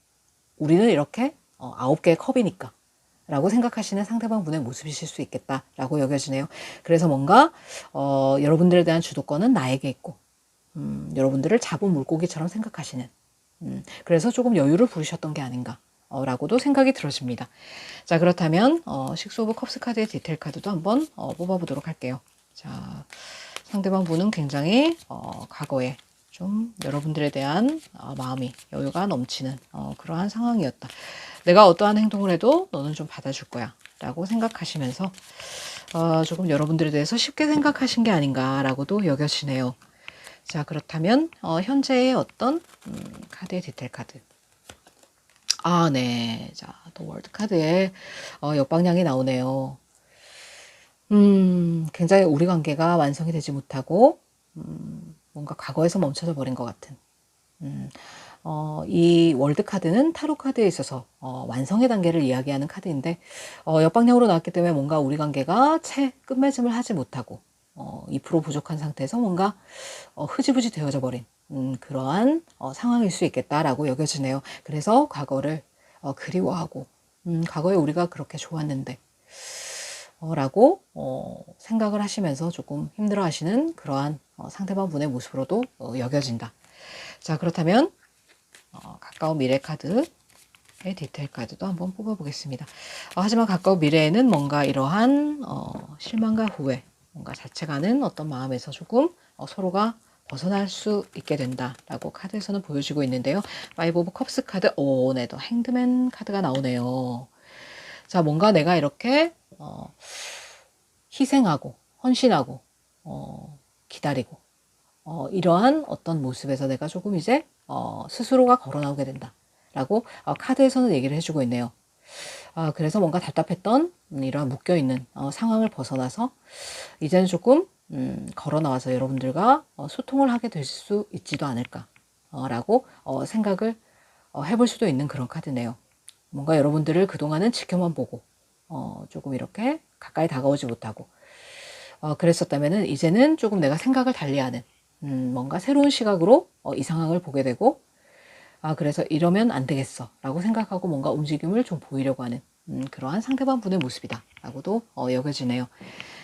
우리는 이렇게 9개의 컵이니까 라고 생각하시는 상대방 분의 모습이실 수 있겠다라고 여겨지네요. 그래서 뭔가 여러분들에 대한 주도권은 나에게 있고 여러분들을 잡은 물고기처럼 생각하시는 그래서 조금 여유를 부르셨던 게 아닌가 라고도 생각이 들어집니다. 자, 그렇다면 식스 오브 컵스 카드의 디테일 카드도 한번 뽑아보도록 할게요. 자, 상대방 분은 굉장히 과거에 좀 여러분들에 대한 마음이 여유가 넘치는 그러한 상황이었다. 내가 어떠한 행동을 해도 너는 좀 받아줄 거야 라고 생각하시면서 조금 여러분들에 대해서 쉽게 생각하신 게 아닌가라고도 여겨지네요. 자, 그렇다면 현재의 어떤 카드의 디테일 카드. 네. 자, 더 월드 카드에 역방향이 나오네요. 굉장히 우리 관계가 완성이 되지 못하고 뭔가 과거에서 멈춰져 버린 것 같은 이 월드 카드는 타로 카드에 있어서 완성의 단계를 이야기하는 카드인데 역방향으로 나왔기 때문에 뭔가 우리 관계가 채 끝맺음을 하지 못하고 2% 부족한 상태에서 뭔가 흐지부지 되어져 버린 그러한 상황일 수 있겠다라고 여겨지네요. 그래서 과거를 그리워하고 과거에 우리가 그렇게 좋았는데 라고 생각을 하시면서 조금 힘들어 하시는 그러한 상대방 분의 모습으로도 여겨진다. 자, 그렇다면 가까운 미래 카드의 디테일 카드도 한번 뽑아보겠습니다. 하지만 가까운 미래에는 뭔가 이러한 실망과 후회, 뭔가 자책하는 어떤 마음에서 조금 서로가 벗어날 수 있게 된다라고 카드에서는 보여지고 있는데요. 파이브 오브 컵스 카드, 네, 또 행드맨 카드가 나오네요. 자, 뭔가 내가 이렇게 희생하고 헌신하고 기다리고 이러한 어떤 모습에서 내가 조금 이제 스스로가 걸어 나오게 된다 라고 카드에서는 얘기를 해주고 있네요. 그래서 뭔가 답답했던 이러한 묶여있는 상황을 벗어나서 이제는 조금 걸어 나와서 여러분들과 소통을 하게 될 수 있지도 않을까 라고 생각을 해볼 수도 있는 그런 카드네요. 뭔가 여러분들을 그동안은 지켜만 보고 조금 이렇게 가까이 다가오지 못하고 그랬었다면은 이제는 조금 내가 생각을 달리하는 뭔가 새로운 시각으로 이 상황을 보게 되고 그래서 이러면 안 되겠어 라고 생각하고 뭔가 움직임을 좀 보이려고 하는 그러한 상대방 분의 모습이다 라고도 여겨지네요.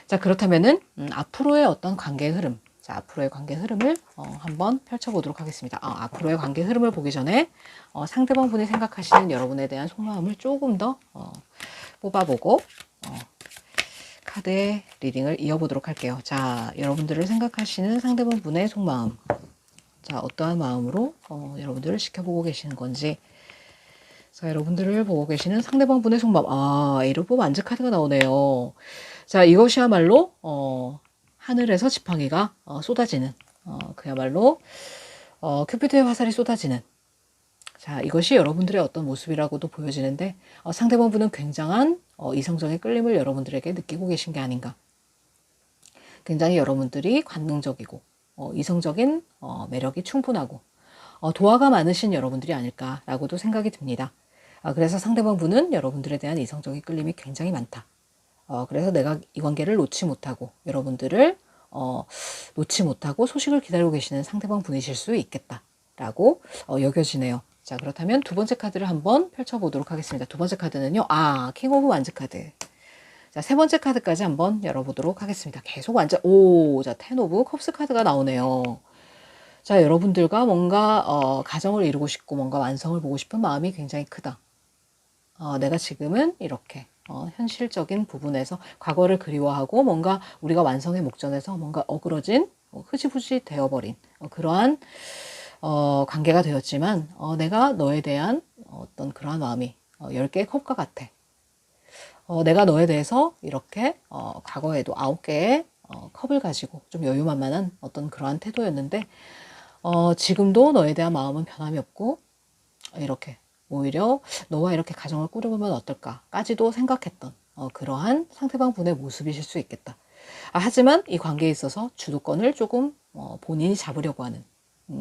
자, 그렇다면은 앞으로의 어떤 관계의 흐름, 자, 앞으로의 관계 흐름을 한번 펼쳐보도록 하겠습니다. 앞으로의 관계 흐름을 보기 전에 상대방 분이 생각하시는 여러분에 대한 속마음을 조금 더 뽑아보고 카드의 리딩을 이어보도록 할게요. 자, 여러분들을 생각하시는 상대방 분의 속마음, 자, 어떠한 마음으로 여러분들을 지켜보고 계시는 건지, 자, 여러분들을 보고 계시는 상대방 분의 속마음, 에이러브 완즈 카드가 나오네요. 자, 이것이야말로 하늘에서 지팡이가 쏟아지는 그야말로 큐피드의 화살이 쏟아지는, 자, 이것이 여러분들의 어떤 모습이라고도 보여지는데 상대방 분은 굉장한 이성적인 끌림을 여러분들에게 느끼고 계신 게 아닌가. 굉장히 여러분들이 관능적이고 이성적인 매력이 충분하고 도화가 많으신 여러분들이 아닐까라고도 생각이 듭니다. 그래서 상대방 분은 여러분들에 대한 이성적인 끌림이 굉장히 많다. 그래서 내가 이 관계를 놓지 못하고 여러분들을 놓지 못하고 소식을 기다리고 계시는 상대방 분이실 수 있겠다라고 여겨지네요. 자, 그렇다면 두 번째 카드를 한번 펼쳐보도록 하겠습니다. 두 번째 카드는요. 킹 오브 완즈 카드. 자, 세 번째 카드까지 한번 열어보도록 하겠습니다. 계속 완전 자, 텐 오브 컵스 카드가 나오네요. 자, 여러분들과 뭔가 가정을 이루고 싶고 뭔가 완성을 보고 싶은 마음이 굉장히 크다. 내가 지금은 이렇게 현실적인 부분에서 과거를 그리워하고 뭔가 우리가 완성의 목전에서 뭔가 어그러진 흐지부지 되어버린 그러한 관계가 되었지만 내가 너에 대한 어떤 그러한 마음이 10개의 컵과 같아. 내가 너에 대해서 이렇게 과거에도 9개의 컵을 가지고 좀 여유만만한 어떤 그러한 태도였는데 지금도 너에 대한 마음은 변함이 없고 이렇게 오히려 너와 이렇게 가정을 꾸려보면 어떨까까지도 생각했던 그러한 상대방 분의 모습이실 수 있겠다. 하지만 이 관계에 있어서 주도권을 조금 본인이 잡으려고 하는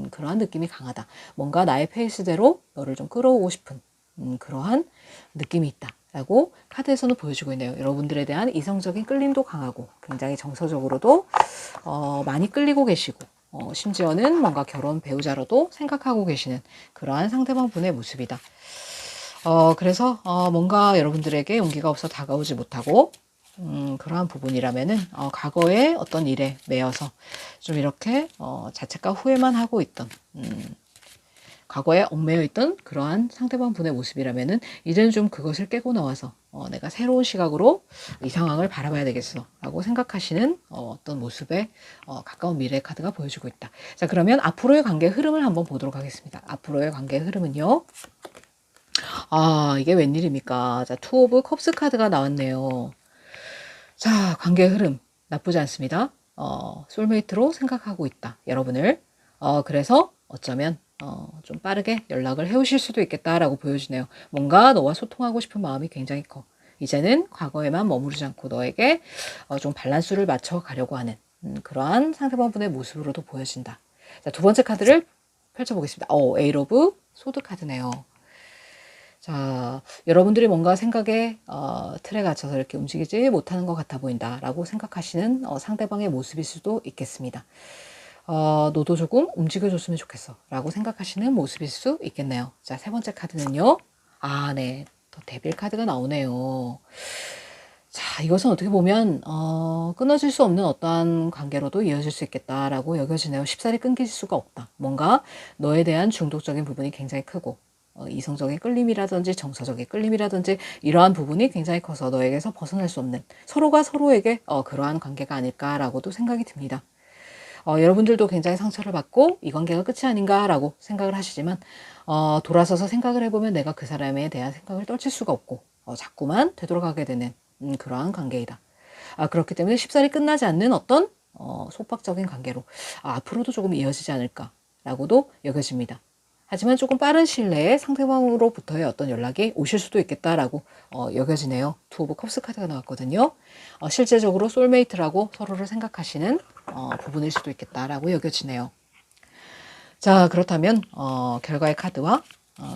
그러한 느낌이 강하다. 뭔가 나의 페이스대로 너를 좀 끌어오고 싶은 그러한 느낌이 있다. 라고 카드에서는 보여주고 있네요. 여러분들에 대한 이성적인 끌림도 강하고 굉장히 정서적으로도 많이 끌리고 계시고 심지어는 뭔가 결혼 배우자로도 생각하고 계시는 그러한 상대방 분의 모습이다. 그래서 뭔가 여러분들에게 용기가 없어 다가오지 못하고 그러한 부분이라면은 과거의 어떤 일에 매여서 좀 이렇게 자책과 후회만 하고 있던 과거에 얽매여 있던 그러한 상대방 분의 모습이라면은 이제는 좀 그것을 깨고 나와서 내가 새로운 시각으로 이 상황을 바라봐야 되겠어 라고 생각하시는 어떤 모습에 가까운 미래의 카드가 보여주고 있다. 자, 그러면 앞으로의 관계 흐름을 한번 보도록 하겠습니다. 앞으로의 관계 흐름은요. 이게 웬일입니까? 자, 투 오브 컵스 카드가 나왔네요. 자, 관계 흐름 나쁘지 않습니다. 솔메이트로 생각하고 있다. 여러분을. 그래서 어쩌면 좀 빠르게 연락을 해오실 수도 있겠다라고 보여지네요. 뭔가 너와 소통하고 싶은 마음이 굉장히 커. 이제는 과거에만 머무르지 않고 너에게 좀 밸런스를 맞춰 가려고 하는 그러한 상대방분의 모습으로도 보여진다. 자, 두 번째 카드를 펼쳐보겠습니다. 에이트 오브 소드 카드네요. 자, 여러분들이 뭔가 생각에 틀에 갇혀서 이렇게 움직이지 못하는 것 같아 보인다라고 생각하시는 상대방의 모습일 수도 있겠습니다. 너도 조금 움직여줬으면 좋겠어 라고 생각하시는 모습일 수 있겠네요. 자, 세 번째 카드는요. 네. 더 데빌 카드가 나오네요. 자, 이것은 어떻게 보면 끊어질 수 없는 어떠한 관계로도 이어질 수 있겠다라고 여겨지네요. 쉽사리 끊길 수가 없다. 뭔가 너에 대한 중독적인 부분이 굉장히 크고 이성적인 끌림이라든지 정서적인 끌림이라든지 이러한 부분이 굉장히 커서 너에게서 벗어날 수 없는 서로가 서로에게 그러한 관계가 아닐까라고도 생각이 듭니다. 여러분들도 굉장히 상처를 받고 이 관계가 끝이 아닌가라고 생각을 하시지만 돌아서서 생각을 해보면 내가 그 사람에 대한 생각을 떨칠 수가 없고 자꾸만 되돌아가게 되는 그러한 관계이다. 그렇기 때문에 쉽사리 끝나지 않는 어떤 속박적인 관계로 앞으로도 조금 이어지지 않을까라고도 여겨집니다. 하지만 조금 빠른 시일 내에 상대방으로부터의 어떤 연락이 오실 수도 있겠다라고 여겨지네요. 투 오브 컵스 카드가 나왔거든요. 실제적으로 솔메이트라고 서로를 생각하시는 부분일 수도 있겠다라고 여겨지네요. 자, 그렇다면 결과의 카드와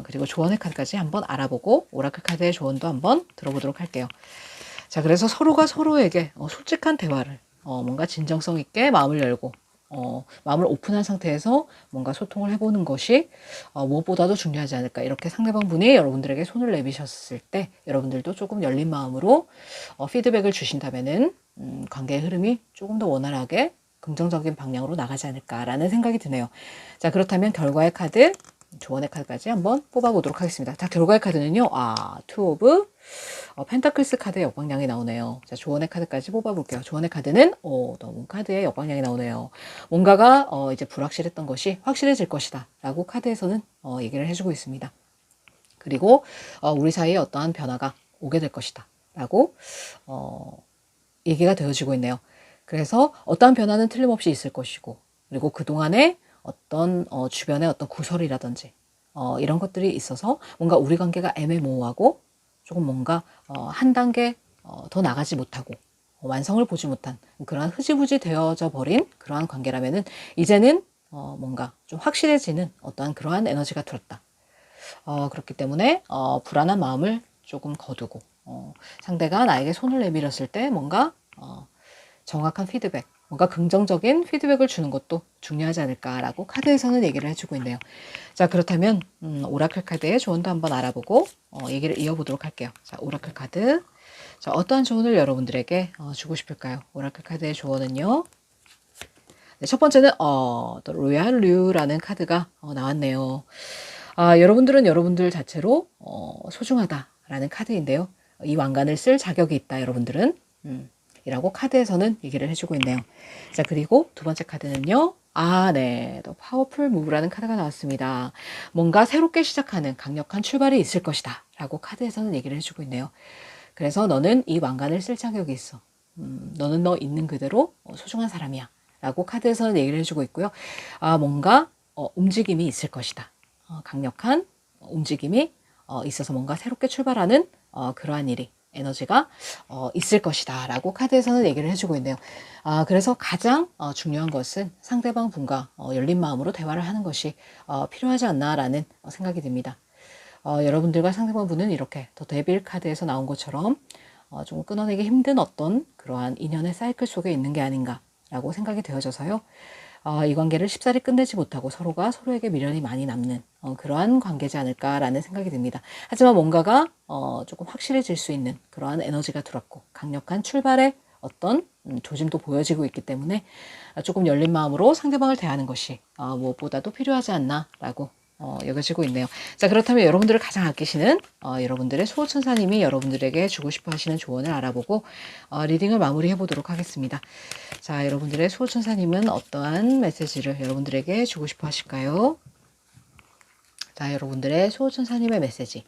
그리고 조언의 카드까지 한번 알아보고 오라클 카드의 조언도 한번 들어보도록 할게요. 자, 그래서 서로가 서로에게 솔직한 대화를 뭔가 진정성 있게 마음을 열고 마음을 오픈한 상태에서 뭔가 소통을 해보는 것이 무엇보다도 중요하지 않을까. 이렇게 상대방 분이 여러분들에게 손을 내미셨을 때 여러분들도 조금 열린 마음으로 피드백을 주신다면은 관계의 흐름이 조금 더 원활하게 긍정적인 방향으로 나가지 않을까라는 생각이 드네요. 자, 그렇다면 결과의 카드, 조언의 카드까지 한번 뽑아보도록 하겠습니다. 자, 결과의 카드는요. 투 오브 펜타클스 카드의 역방향이 나오네요. 자, 조언의 카드까지 뽑아볼게요. 조언의 카드는 너무 카드의 역방향이 나오네요. 뭔가가 이제 불확실했던 것이 확실해질 것이다 라고 카드에서는 얘기를 해주고 있습니다. 그리고 우리 사이에 어떠한 변화가 오게 될 것이다 라고 얘기가 되어지고 있네요. 그래서 어떠한 변화는 틀림없이 있을 것이고 그리고 그동안에 어떤 주변의 어떤 구설이라든지 이런 것들이 있어서 뭔가 우리 관계가 애매모호하고 조금 뭔가 한 단계 더 나가지 못하고 완성을 보지 못한 그러한 흐지부지 되어져 버린 그러한 관계라면은 이제는 뭔가 좀 확실해지는 어떠한 그러한 에너지가 들었다. 그렇기 때문에 불안한 마음을 조금 거두고 상대가 나에게 손을 내밀었을 때 뭔가 정확한 피드백, 뭔가 긍정적인 피드백을 주는 것도 중요하지 않을까라고 카드에서는 얘기를 해주고 있네요. 자, 그렇다면 오라클 카드의 조언도 한번 알아보고 얘기를 이어보도록 할게요. 자, 오라클 카드. 자, 어떠한 조언을 여러분들에게 주고 싶을까요? 오라클 카드의 조언은요. 네, 첫 번째는 로얄 류라는 카드가 나왔네요. 여러분들은 여러분들 자체로 소중하다라는 카드인데요. 이 왕관을 쓸 자격이 있다, 여러분들은. 이라고 카드에서는 얘기를 해주고 있네요. 자, 그리고 두 번째 카드는요. 네. 더 파워풀 무브라는 카드가 나왔습니다. 뭔가 새롭게 시작하는 강력한 출발이 있을 것이다. 라고 카드에서는 얘기를 해주고 있네요. 그래서 너는 이 왕관을 쓸 자격이 있어. 너는 너 있는 그대로 소중한 사람이야. 라고 카드에서는 얘기를 해주고 있고요. 뭔가 움직임이 있을 것이다. 강력한 움직임이 있어서 뭔가 새롭게 출발하는 그러한 일이 에너지가 있을 것이다 라고 카드에서는 얘기를 해주고 있네요. 그래서 가장 중요한 것은 상대방 분과 열린 마음으로 대화를 하는 것이 필요하지 않나 라는 생각이 듭니다. 여러분들과 상대방 분은 이렇게 더 데빌 카드에서 나온 것처럼 좀 끊어내기 힘든 어떤 그러한 인연의 사이클 속에 있는 게 아닌가 라고 생각이 되어져서요. 이 관계를 쉽사리 끝내지 못하고 서로가 서로에게 미련이 많이 남는 그러한 관계지 않을까라는 생각이 듭니다. 하지만 뭔가가 조금 확실해질 수 있는 그러한 에너지가 들었고 강력한 출발의 어떤 조짐도 보여지고 있기 때문에 조금 열린 마음으로 상대방을 대하는 것이 무엇보다도 필요하지 않나라고 여겨지고 있네요. 자, 그렇다면 여러분들을 가장 아끼시는 여러분들의 수호천사님이 여러분들에게 주고 싶어 하시는 조언을 알아보고 리딩을 마무리해 보도록 하겠습니다. 자, 여러분들의 수호천사님은 어떠한 메시지를 여러분들에게 주고 싶어 하실까요? 자, 여러분들의 수호천사님의 메시지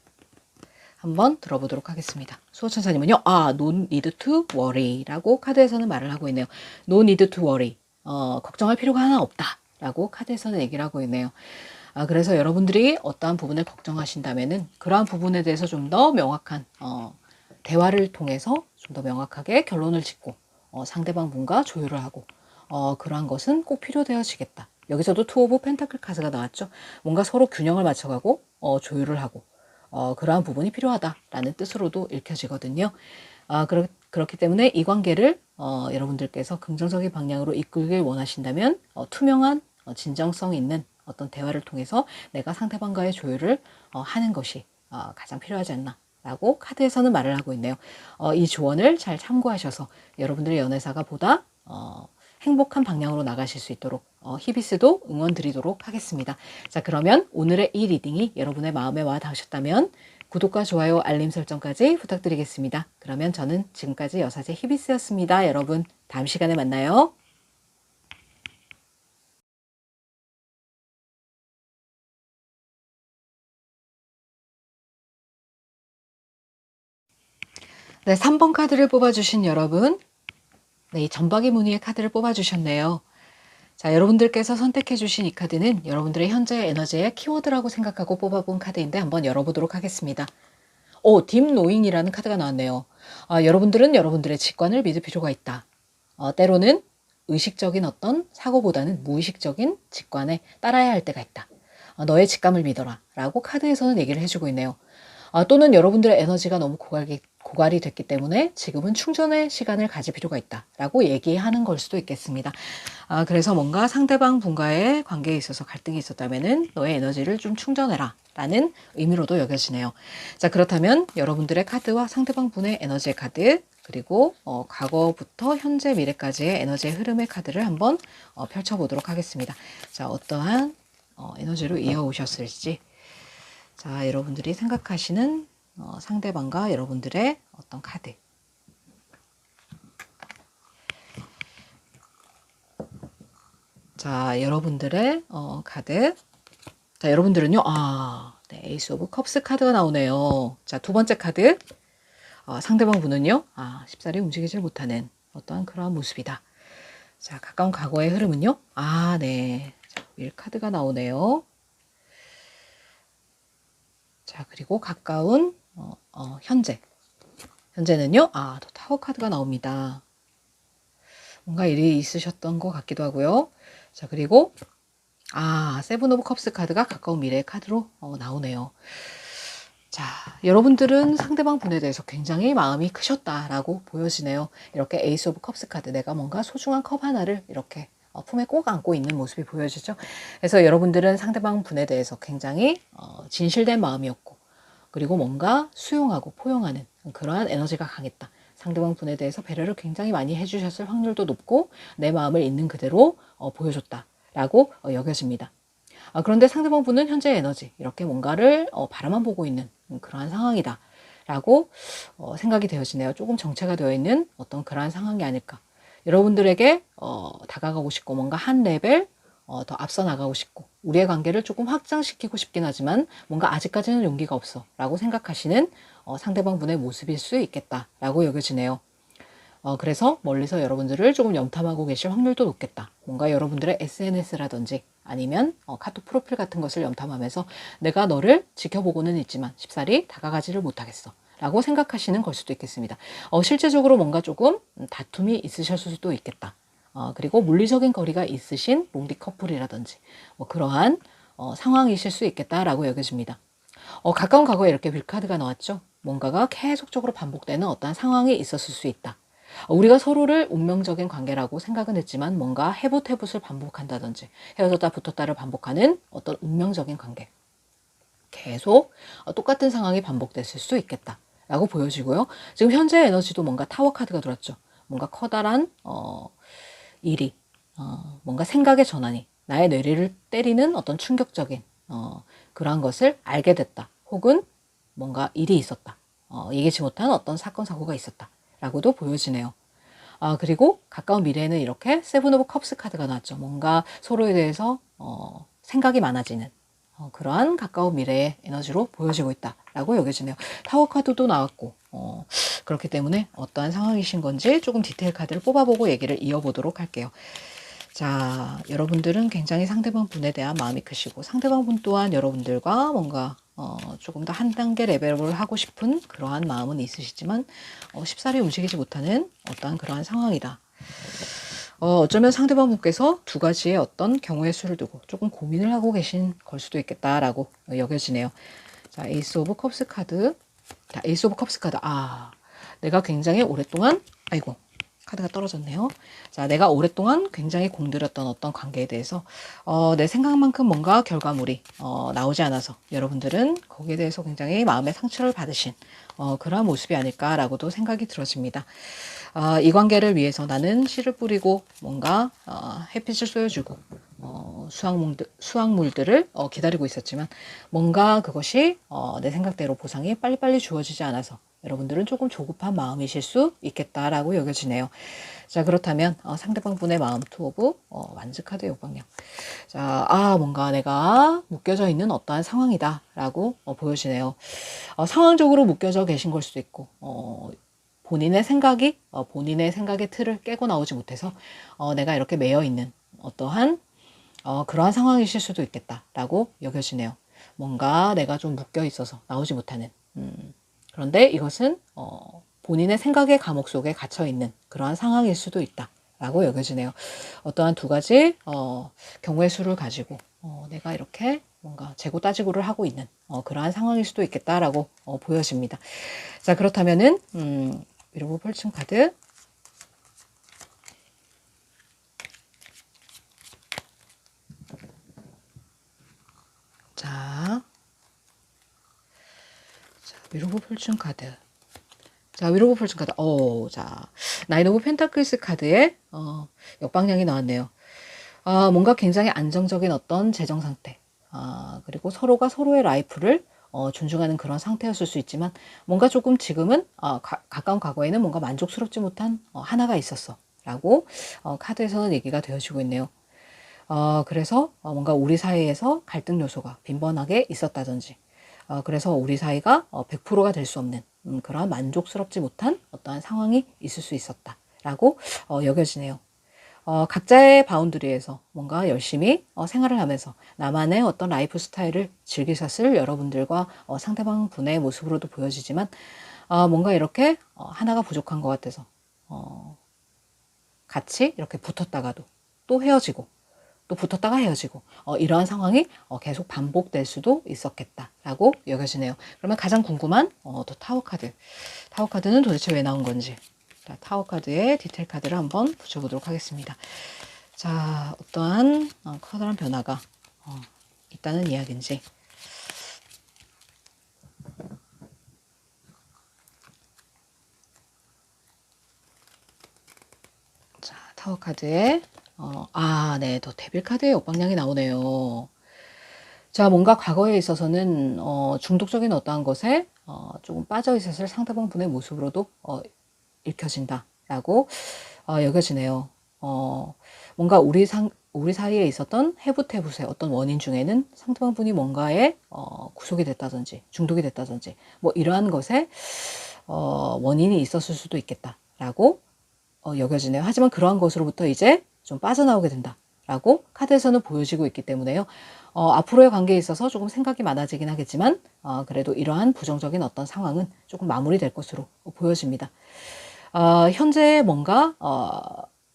한번 들어보도록 하겠습니다. 수호천사님은요. No need to worry 라고 카드에서는 말을 하고 있네요. No need to worry. 걱정할 필요가 하나 없다 라고 카드에서는 얘기를 하고 있네요. 그래서 여러분들이 어떠한 부분을 걱정하신다면은 그러한 부분에 대해서 좀 더 명확한 대화를 통해서 좀 더 명확하게 결론을 짓고 상대방 분과 조율을 하고 그러한 것은 꼭 필요되어지겠다. 여기서도 투 오브 펜타클 카드가 나왔죠. 뭔가 서로 균형을 맞춰가고 조율을 하고 그러한 부분이 필요하다라는 뜻으로도 읽혀지거든요. 그렇기 때문에 이 관계를 여러분들께서 긍정적인 방향으로 이끌길 원하신다면 투명한 진정성 있는 어떤 대화를 통해서 내가 상대방과의 조율을 하는 것이 가장 필요하지 않나 라고 카드에서는 말을 하고 있네요. 이 조언을 잘 참고하셔서 여러분들의 연애사가 보다 행복한 방향으로 나가실 수 있도록 히비스도 응원 드리도록 하겠습니다. 자, 그러면 오늘의 이 리딩이 여러분의 마음에 와 닿으셨다면 구독과 좋아요, 알림 설정까지 부탁드리겠습니다. 그러면 저는 지금까지 여사제 히비스였습니다. 여러분, 다음 시간에 만나요. 네, 3번 카드를 뽑아주신 여러분, 네, 이 전박이 무늬의 카드를 뽑아주셨네요. 자, 여러분들께서 선택해주신 이 카드는 여러분들의 현재 에너지의 키워드라고 생각하고 뽑아본 카드인데 한번 열어보도록 하겠습니다. 딥 노잉이라는 카드가 나왔네요. 여러분들은 여러분들의 직관을 믿을 필요가 있다. 때로는 의식적인 어떤 사고보다는 무의식적인 직관에 따라야 할 때가 있다. 너의 직감을 믿어라 라고 카드에서는 얘기를 해주고 있네요. 또는 여러분들의 에너지가 너무 고갈이 됐기 때문에 지금은 충전의 시간을 가질 필요가 있다 라고 얘기하는 걸 수도 있겠습니다. 그래서 뭔가 상대방 분과의 관계에 있어서 갈등이 있었다면 너의 에너지를 좀 충전해라 라는 의미로도 여겨지네요. 자, 그렇다면 여러분들의 카드와 상대방 분의 에너지의 카드, 그리고 과거부터 현재 미래까지의 에너지의 흐름의 카드를 한번 펼쳐보도록 하겠습니다. 자, 어떠한 에너지로 이어오셨을지, 자, 여러분들이 생각하시는 상대방과 여러분들의 어떤 카드. 자, 여러분들의 카드. 자, 여러분들은요. 네, 에이스 오브 컵스 카드가 나오네요. 자, 두 번째 카드. 상대방 분은요. 쉽사리 움직이질 못하는 어떠한 그러한 모습이다. 자, 가까운 과거의 흐름은요. 네. 자, 윌 카드가 나오네요. 자, 그리고 가까운 현재. 현재는요. 또 타워 카드가 나옵니다. 뭔가 일이 있으셨던 것 같기도 하고요. 자, 그리고 세븐 오브 컵스 카드가 가까운 미래의 카드로 나오네요. 자, 여러분들은 상대방 분에 대해서 굉장히 마음이 크셨다라고 보여지네요. 이렇게 에이스 오브 컵스 카드, 내가 뭔가 소중한 컵 하나를 이렇게 품에 꼭 안고 있는 모습이 보여지죠. 그래서 여러분들은 상대방 분에 대해서 굉장히 진실된 마음이었고, 그리고 뭔가 수용하고 포용하는 그러한 에너지가 강했다. 상대방 분에 대해서 배려를 굉장히 많이 해주셨을 확률도 높고 내 마음을 있는 그대로 보여줬다라고 여겨집니다. 그런데 상대방 분은 현재 에너지, 이렇게 뭔가를 바라만 보고 있는 그러한 상황이다 라고 생각이 되어지네요. 조금 정체가 되어 있는 어떤 그러한 상황이 아닐까. 여러분들에게 다가가고 싶고 뭔가 한 레벨 더 앞서 나가고 싶고 우리의 관계를 조금 확장시키고 싶긴 하지만 뭔가 아직까지는 용기가 없어 라고 생각하시는 상대방 분의 모습일 수 있겠다 라고 여겨지네요. 그래서 멀리서 여러분들을 조금 염탐하고 계실 확률도 높겠다. 뭔가 여러분들의 SNS라든지 아니면 카톡 프로필 같은 것을 염탐하면서 내가 너를 지켜보고는 있지만 쉽사리 다가가지를 못하겠어 라고 생각하시는 걸 수도 있겠습니다. 실제적으로 뭔가 조금 다툼이 있으셨을 수도 있겠다. 그리고 물리적인 거리가 있으신 롱디 커플이라든지 그러한 상황이실 수 있겠다라고 여겨집니다. 가까운 과거에 이렇게 빌카드가 나왔죠. 뭔가가 계속적으로 반복되는 어떤 상황이 있었을 수 있다. 우리가 서로를 운명적인 관계라고 생각은 했지만 뭔가 해붓해붓을 반복한다든지 헤어졌다 붙었다를 반복하는 어떤 운명적인 관계. 계속 똑같은 상황이 반복됐을 수 있겠다라고 보여지고요. 지금 현재 에너지도 뭔가 타워 카드가 들었죠. 뭔가 커다란 일이 뭔가 생각의 전환이 나의 뇌리를 때리는 어떤 충격적인 그러한 것을 알게 됐다. 혹은 뭔가 일이 있었다. 예기치 못한 어떤 사건 사고가 있었다. 라고도 보여지네요. 그리고 가까운 미래에는 이렇게 세븐 오브 컵스 카드가 나왔죠. 뭔가 서로에 대해서 생각이 많아지는 그러한 가까운 미래의 에너지로 보여지고 있다라고 여겨지네요. 타워 카드도 나왔고 그렇기 때문에 어떠한 상황이신 건지 조금 디테일 카드를 뽑아보고 얘기를 이어보도록 할게요. 자, 여러분들은 굉장히 상대방 분에 대한 마음이 크시고 상대방 분 또한 여러분들과 뭔가 조금 더 한 단계 레벨업을 하고 싶은 그러한 마음은 있으시지만 쉽사리 움직이지 못하는 어떠한 그러한 상황이다. 어쩌면 상대방 분께서 두 가지의 어떤 경우의 수를 두고 조금 고민을 하고 계신 걸 수도 있겠다라고 여겨지네요. 자, 에이스 오브 컵스 카드. 자, 에이스 오브 컵스 카드. 내가 굉장히 오랫동안, 아이고, 카드가 떨어졌네요. 자, 내가 오랫동안 굉장히 공들였던 어떤 관계에 대해서 내 생각만큼 뭔가 결과물이 나오지 않아서 여러분들은 거기에 대해서 굉장히 마음의 상처를 받으신 그러한 모습이 아닐까라고도 생각이 들어집니다. 이 관계를 위해서 나는 씨를 뿌리고 뭔가 햇빛을 쏘여주고 수확물들을 기다리고 있었지만 뭔가 그것이 내 생각대로 보상이 빨리빨리 주어지지 않아서 여러분들은 조금 조급한 마음이실 수 있겠다라고 여겨지네요. 자, 그렇다면 상대방 분의 마음 투어브 완즈 카드 역방향. 자, 뭔가 내가 묶여져 있는 어떠한 상황이다 라고 보여지네요. 상황적으로 묶여져 계신 걸 수도 있고 본인의 생각의 틀을 깨고 나오지 못해서 내가 이렇게 매여 있는 어떠한 그러한 상황이실 수도 있겠다라고 여겨지네요. 뭔가 내가 좀 묶여 있어서 나오지 못하는 그런데 이것은 본인의 생각의 감옥 속에 갇혀 있는 그러한 상황일 수도 있다라고 여겨지네요. 어떠한 두 가지 경우의 수를 가지고 내가 이렇게 뭔가 재고 따지고를 하고 있는 그러한 상황일 수도 있겠다라고 보여집니다. 자, 그렇다면은 위로 펼친 카드. 자, 위로브 폴춘 카드. 자, 위로브 폴춘 카드. 자, 나인 오브 펜타클스 카드에 역방향이 나왔네요. 뭔가 굉장히 안정적인 어떤 재정 상태. 그리고 서로가 서로의 라이프를 존중하는 그런 상태였을 수 있지만 뭔가 조금 지금은 가까운 과거에는 뭔가 만족스럽지 못한 하나가 있었어 라고 카드에서는 얘기가 되어지고 있네요. 그래서 뭔가 우리 사이에서 갈등 요소가 빈번하게 있었다든지 그래서 우리 사이가 100%가 될 수 없는 그러한 만족스럽지 못한 어떠한 상황이 있을 수 있었다라고 여겨지네요. 각자의 바운드리에서 뭔가 열심히 생활을 하면서 나만의 어떤 라이프 스타일을 즐기셨을 여러분들과 상대방 분의 모습으로도 보여지지만 뭔가 이렇게 하나가 부족한 것 같아서 같이 이렇게 붙었다가도 또 헤어지고 또 붙었다가 헤어지고 이러한 상황이 계속 반복될 수도 있었겠다라고 여겨지네요. 그러면 가장 궁금한 또 타워 카드. 타워 카드는 도대체 왜 나온 건지. 자, 타워 카드의 디테일 카드를 한번 붙여보도록 하겠습니다. 자, 어떠한 커다란 변화가 있다는 이야기인지. 자, 타워 카드에 네, 또 데빌 카드의 역방향이 나오네요. 자, 뭔가 과거에 있어서는 중독적인 어떠한 것에 조금 빠져 있었을 상대방 분의 모습으로도 읽혀진다라고 여겨지네요. 뭔가 우리 사이에 있었던 해부태붓의 어떤 원인 중에는 상대방 분이 뭔가에 구속이 됐다든지 중독이 됐다든지 뭐 이러한 것에 원인이 있었을 수도 있겠다라고 여겨지네요. 하지만 그러한 것으로부터 이제 좀 빠져나오게 된다라고 카드에서는 보여지고 있기 때문에요. 앞으로의 관계에 있어서 조금 생각이 많아지긴 하겠지만 그래도 이러한 부정적인 어떤 상황은 조금 마무리될 것으로 보여집니다. 현재 뭔가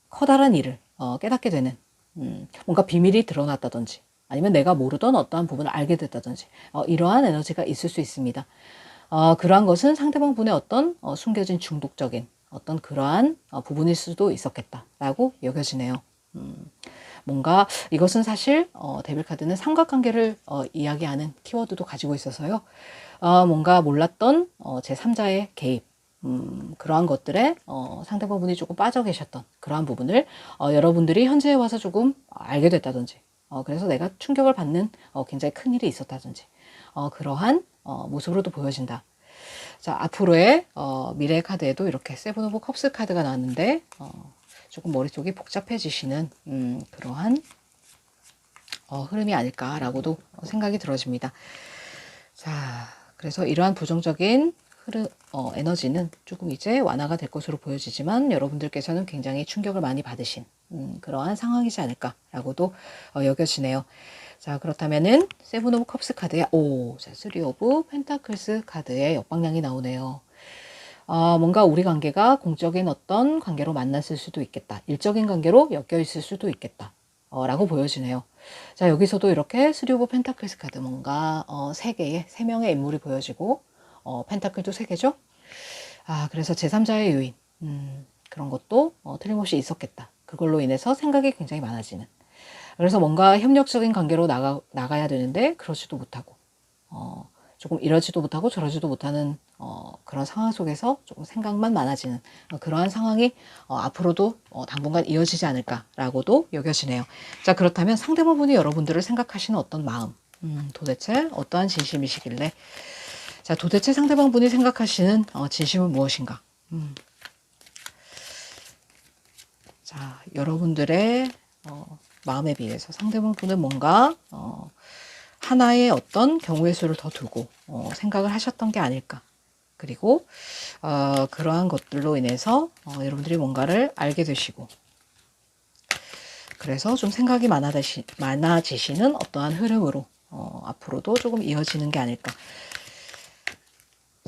커다란 일을 깨닫게 되는 뭔가 비밀이 드러났다든지 아니면 내가 모르던 어떠한 부분을 알게 됐다든지 이러한 에너지가 있을 수 있습니다. 그러한 것은 상대방 분의 어떤 숨겨진 중독적인 어떤 그러한 부분일 수도 있었겠다라고 여겨지네요. 뭔가 이것은 사실 데빌 카드는 삼각관계를 이야기하는 키워드도 가지고 있어서요. 뭔가 몰랐던 제3자의 개입 그러한 것들에 상대방 분이 조금 빠져 계셨던 그러한 부분을 여러분들이 현재에 와서 조금 알게 됐다든지 그래서 내가 충격을 받는 굉장히 큰 일이 있었다든지 그러한 모습으로도 보여진다. 자, 앞으로의 미래 카드에도 이렇게 세븐 오브 컵스 카드가 나왔는데 조금 머릿속이 복잡해지시는 그러한 흐름이 아닐까라고도 생각이 들어집니다. 자, 그래서 이러한 부정적인 에너지는 조금 이제 완화가 될 것으로 보여지지만 여러분들께서는 굉장히 충격을 많이 받으신 그러한 상황이지 않을까라고도 여겨지네요. 자, 그렇다면은 세븐 오브 컵스 카드에 자, 쓰리 오브 펜타클스 카드의 역방향이 나오네요. 뭔가 우리 관계가 공적인 어떤 관계로 만났을 수도 있겠다. 일적인 관계로 엮여 있을 수도 있겠다. 라고 보여지네요. 자, 여기서도 이렇게 쓰리 오브 펜타클스 카드 뭔가 세 명의 인물이 보여지고 펜타클도 3개죠. 그래서 제3자의 요인, 그런 것도 틀림없이 있었겠다. 그걸로 인해서 생각이 굉장히 많아지는. 그래서 뭔가 협력적인 관계로 나가야 되는데 그러지도 못하고 조금 이러지도 못하고 저러지도 못하는 그런 상황 속에서 조금 생각만 많아지는 그러한 상황이 앞으로도 당분간 이어지지 않을까라고도 여겨지네요. 자, 그렇다면 상대방분이 여러분들을 생각하시는 어떤 마음, 도대체 어떠한 진심이시길래, 자, 도대체 상대방분이 생각하시는 진심은 무엇인가? 자, 여러분들의 마음에 비해서 상대방분은 뭔가 하나의 어떤 경우의 수를 더 두고 생각을 하셨던 게 아닐까. 그리고 그러한 것들로 인해서 여러분들이 뭔가를 알게 되시고, 그래서 좀 생각이 많아지시는 어떠한 흐름으로 앞으로도 조금 이어지는 게 아닐까.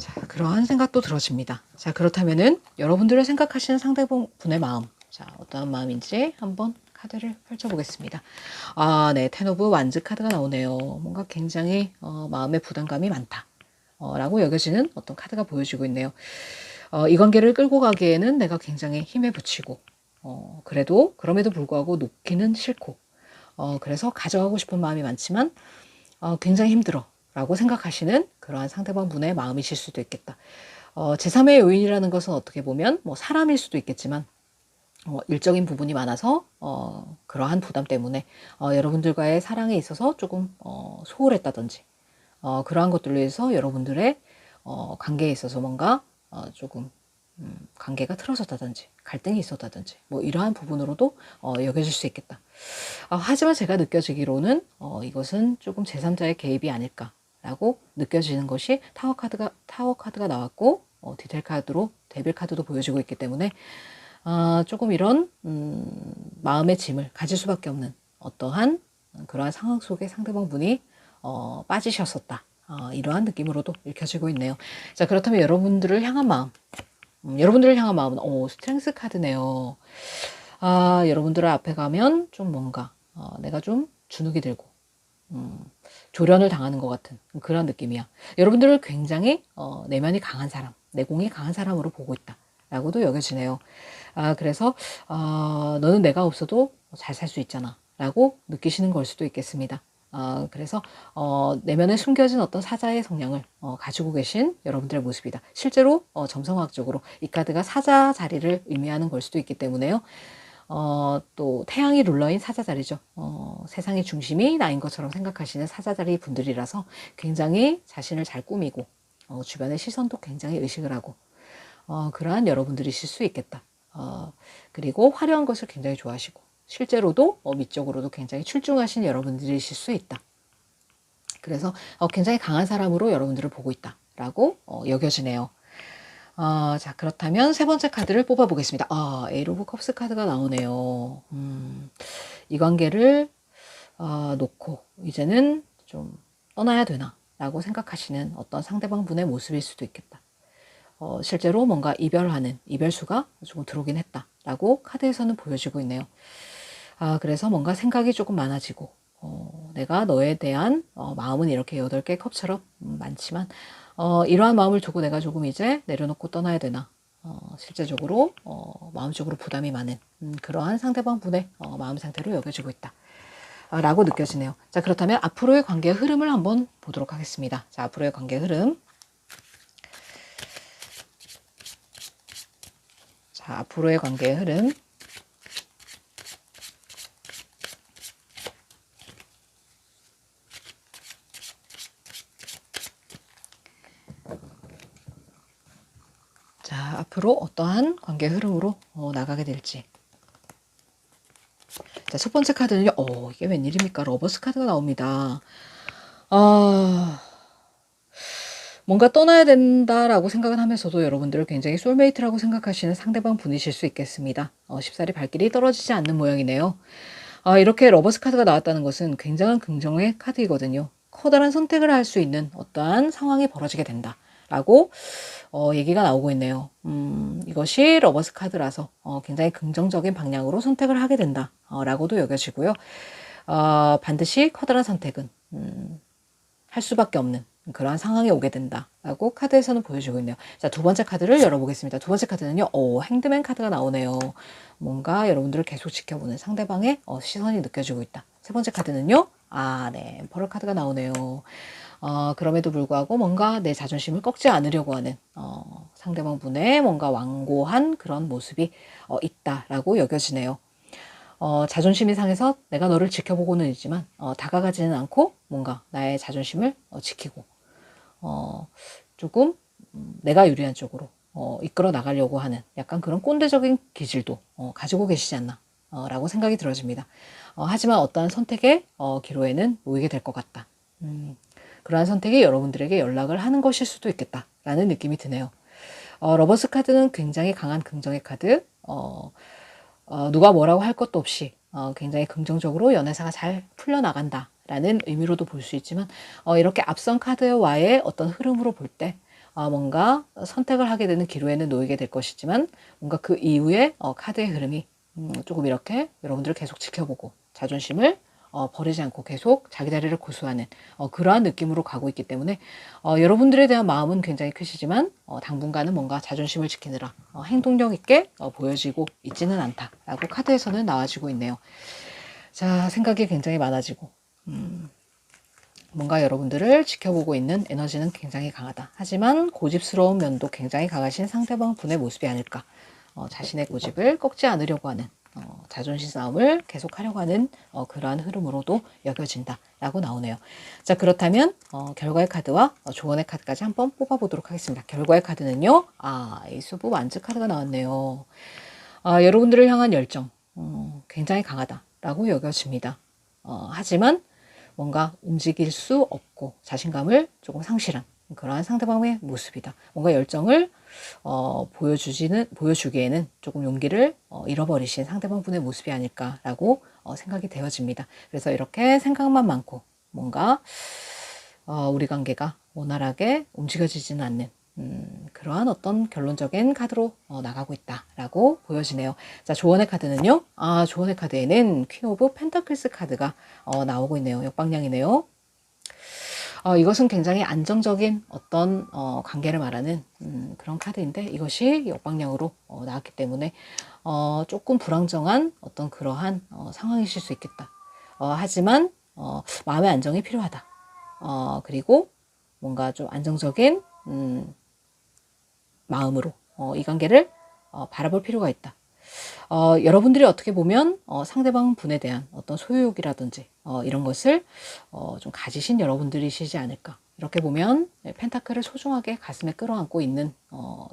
자, 그러한 생각도 들어집니다. 자, 그렇다면은 여러분들을 생각하시는 상대분의 마음, 자, 어떠한 마음인지 한번 카드를 펼쳐보겠습니다. 네, 텐 오브 완즈 카드가 나오네요. 뭔가 굉장히 마음의 부담감이 많다 라고 여겨지는 어떤 카드가 보여지고 있네요. 이 관계를 끌고 가기에는 내가 굉장히 힘에 부치고 그럼에도 불구하고 놓기는 싫고 그래서 가져가고 싶은 마음이 많지만 굉장히 힘들어 라고 생각하시는 그러한 상대방 분의 마음이실 수도 있겠다. 제3의 요인이라는 것은 어떻게 보면 뭐 사람일 수도 있겠지만 일적인 부분이 많아서 그러한 부담 때문에 여러분들과의 사랑에 있어서 조금 소홀했다든지 그러한 것들로 해서 여러분들의 관계에 있어서 뭔가 조금 관계가 틀어졌다든지 갈등이 있었다든지 뭐 이러한 부분으로도 여겨질 수 있겠다. 하지만 제가 느껴지기로는 이것은 조금 제3자의 개입이 아닐까라고 느껴지는 것이 타워 카드가 나왔고 디테일 카드로 데빌 카드도 보여지고 있기 때문에 조금 이런 마음의 짐을 가질 수밖에 없는 어떠한 그러한 상황 속에 상대방 분이 빠지셨었다. 이러한 느낌으로도 읽혀지고 있네요. 자, 그렇다면 여러분들을 향한 마음, 여러분들을 향한 마음은 스트렝스 카드네요. 여러분들 앞에 가면 좀 뭔가 내가 좀 주눅이 들고 조련을 당하는 것 같은 그런 느낌이야. 여러분들을 굉장히 내면이 강한 사람, 내공이 강한 사람으로 보고 있다 라고도 여겨지네요. 그래서 너는 내가 없어도 잘 살 수 있잖아 라고 느끼시는 걸 수도 있겠습니다. 그래서 내면에 숨겨진 어떤 사자의 성향을 가지고 계신 여러분들의 모습이다. 실제로 점성학적으로 이 카드가 사자 자리를 의미하는 걸 수도 있기 때문에요. 또 태양이 룰러인 사자 자리죠. 세상의 중심이 나인 것처럼 생각하시는 사자 자리 분들이라서 굉장히 자신을 잘 꾸미고 주변의 시선도 굉장히 의식을 하고 그러한 여러분들이실 수 있겠다. 그리고 화려한 것을 굉장히 좋아하시고 실제로도 미적으로도 굉장히 출중하신 여러분들이실 수 있다. 그래서 굉장히 강한 사람으로 여러분들을 보고 있다라고 여겨지네요. 자, 그렇다면 세 번째 카드를 뽑아보겠습니다. 에이트 오브 컵스 카드가 나오네요. 이 관계를 놓고 이제는 좀 떠나야 되나 라고 생각하시는 어떤 상대방 분의 모습일 수도 있겠다. 실제로 뭔가 이별하는 이별수가 조금 들어오긴 했다라고 카드에서는 보여지고 있네요. 그래서 뭔가 생각이 조금 많아지고 내가 너에 대한 마음은 이렇게 8개 컵처럼 많지만 이러한 마음을 두고 내가 조금 이제 내려놓고 떠나야 되나 실제적으로 마음적으로 부담이 많은 그러한 상대방 분의 마음 상태로 여겨지고 있다 라고 느껴지네요. 자, 그렇다면 앞으로의 관계의 흐름을 한번 보도록 하겠습니다. 자, 앞으로의 관계의 흐름. 자, 앞으로의 관계의 흐름. 자, 앞으로 어떠한 관계 흐름으로 나가게 될지. 자, 첫 번째 카드는요. 이게 웬일입니까? 러버스 카드가 나옵니다. 뭔가 떠나야 된다라고 생각을 하면서도 여러분들을 굉장히 솔메이트라고 생각하시는 상대방 분이실 수 있겠습니다. 쉽사리 발길이 떨어지지 않는 모양이네요. 이렇게 러버스 카드가 나왔다는 것은 굉장한 긍정의 카드이거든요. 커다란 선택을 할 수 있는 어떠한 상황이 벌어지게 된다라고 얘기가 나오고 있네요. 이것이 러버스 카드라서 굉장히 긍정적인 방향으로 선택을 하게 된다라고도 여겨지고요. 반드시 커다란 선택은 할 수밖에 없는 그러한 상황에 오게 된다라고 카드에서는 보여주고 있네요. 자, 두 번째 카드를 열어보겠습니다. 두 번째 카드는요. 핸드맨 카드가 나오네요. 뭔가 여러분들을 계속 지켜보는 상대방의 시선이 느껴지고 있다. 세 번째 카드는요. 네, 엠퍼러 카드가 나오네요. 그럼에도 불구하고 뭔가 내 자존심을 꺾지 않으려고 하는 상대방 분의 뭔가 완고한 그런 모습이 있다라고 여겨지네요. 자존심이 상해서 내가 너를 지켜보고는 있지만 다가가지는 않고 뭔가 나의 자존심을 지키고 조금 내가 유리한 쪽으로 이끌어 나가려고 하는 약간 그런 꼰대적인 기질도 가지고 계시지 않나 라고 생각이 들어집니다. 하지만 어떠한 선택의 기로에는 놓이게 될 것 같다. 그러한 선택이 여러분들에게 연락을 하는 것일 수도 있겠다라는 느낌이 드네요. 러버스 카드는 굉장히 강한 긍정의 카드, 누가 뭐라고 할 것도 없이 굉장히 긍정적으로 연애사가 잘 풀려나간다 라는 의미로도 볼 수 있지만 이렇게 앞선 카드와의 어떤 흐름으로 볼 때 뭔가 선택을 하게 되는 기로에는 놓이게 될 것이지만 뭔가 그 이후에 카드의 흐름이 조금 이렇게 여러분들을 계속 지켜보고 자존심을 버리지 않고 계속 자기 자리를 고수하는 그러한 느낌으로 가고 있기 때문에 여러분들에 대한 마음은 굉장히 크시지만 당분간은 뭔가 자존심을 지키느라 행동력 있게 보여지고 있지는 않다라고 카드에서는 나와지고 있네요. 자, 생각이 굉장히 많아지고 뭔가 여러분들을 지켜보고 있는 에너지는 굉장히 강하다. 하지만 고집스러운 면도 굉장히 강하신 상대방 분의 모습이 아닐까. 자신의 고집을 꺾지 않으려고 하는 자존심 싸움을 계속하려고 하는 그러한 흐름으로도 여겨진다라고 나오네요. 자, 그렇다면 결과의 카드와 조언의 카드까지 한번 뽑아보도록 하겠습니다. 결과의 카드는요. 에이스 오브 완즈 카드가 나왔네요. 여러분들을 향한 열정 굉장히 강하다라고 여겨집니다. 하지만 뭔가 움직일 수 없고 자신감을 조금 상실한 그러한 상대방의 모습이다. 뭔가 열정을 보여주기에는 조금 용기를 잃어버리신 상대방 분의 모습이 아닐까라고 생각이 되어집니다. 그래서 이렇게 생각만 많고 뭔가 우리 관계가 원활하게 움직여지지는 않는 그러한 어떤 결론적인 카드로 나가고 있다라고 보여지네요. 자, 조언의 카드는요. 조언의 카드에는 퀸 오브 펜타클스 카드가 나오고 있네요. 역방향이네요. 이것은 굉장히 안정적인 어떤 관계를 말하는 그런 카드인데 이것이 역방향으로 나왔기 때문에 조금 불안정한 어떤 그러한 상황이실 수 있겠다. 하지만 마음의 안정이 필요하다. 그리고 뭔가 좀 안정적인 마음으로 이 관계를 바라볼 필요가 있다. 여러분들이 어떻게 보면 상대방 분에 대한 어떤 소유욕이라든지 이런 것을 좀 가지신 여러분들이시지 않을까. 이렇게 보면 펜타클을 소중하게 가슴에 끌어안고 있는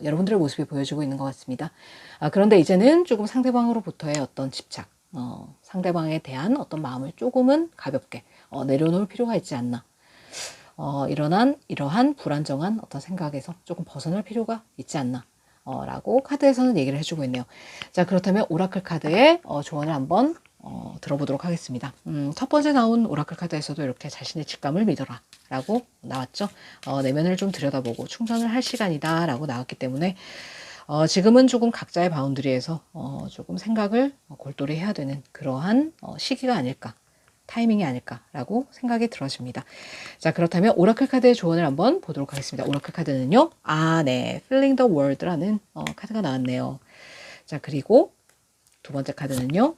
여러분들의 모습이 보여지고 있는 것 같습니다. 그런데 이제는 조금 상대방으로부터의 어떤 집착, 상대방에 대한 어떤 마음을 조금은 가볍게 내려놓을 필요가 있지 않나. 이러한 불안정한 어떤 생각에서 조금 벗어날 필요가 있지 않나. 라고 카드에서는 얘기를 해주고 있네요. 자, 그렇다면 오라클 카드의 조언을 한번 들어보도록 하겠습니다. 첫 번째 나온 오라클 카드에서도 이렇게 자신의 직감을 믿어라 라고 나왔죠. 내면을 좀 들여다보고 충전을 할 시간이다 라고 나왔기 때문에 지금은 조금 각자의 바운드리에서 조금 생각을 골똘히 해야 되는 그러한 시기가 아닐까. 타이밍이 아닐까라고 생각이 들어집니다. 자, 그렇다면 오라클 카드의 조언을 한번 보도록 하겠습니다. 오라클 카드는요. 네. Feeling the World라는 카드가 나왔네요. 자, 그리고 두 번째 카드는요.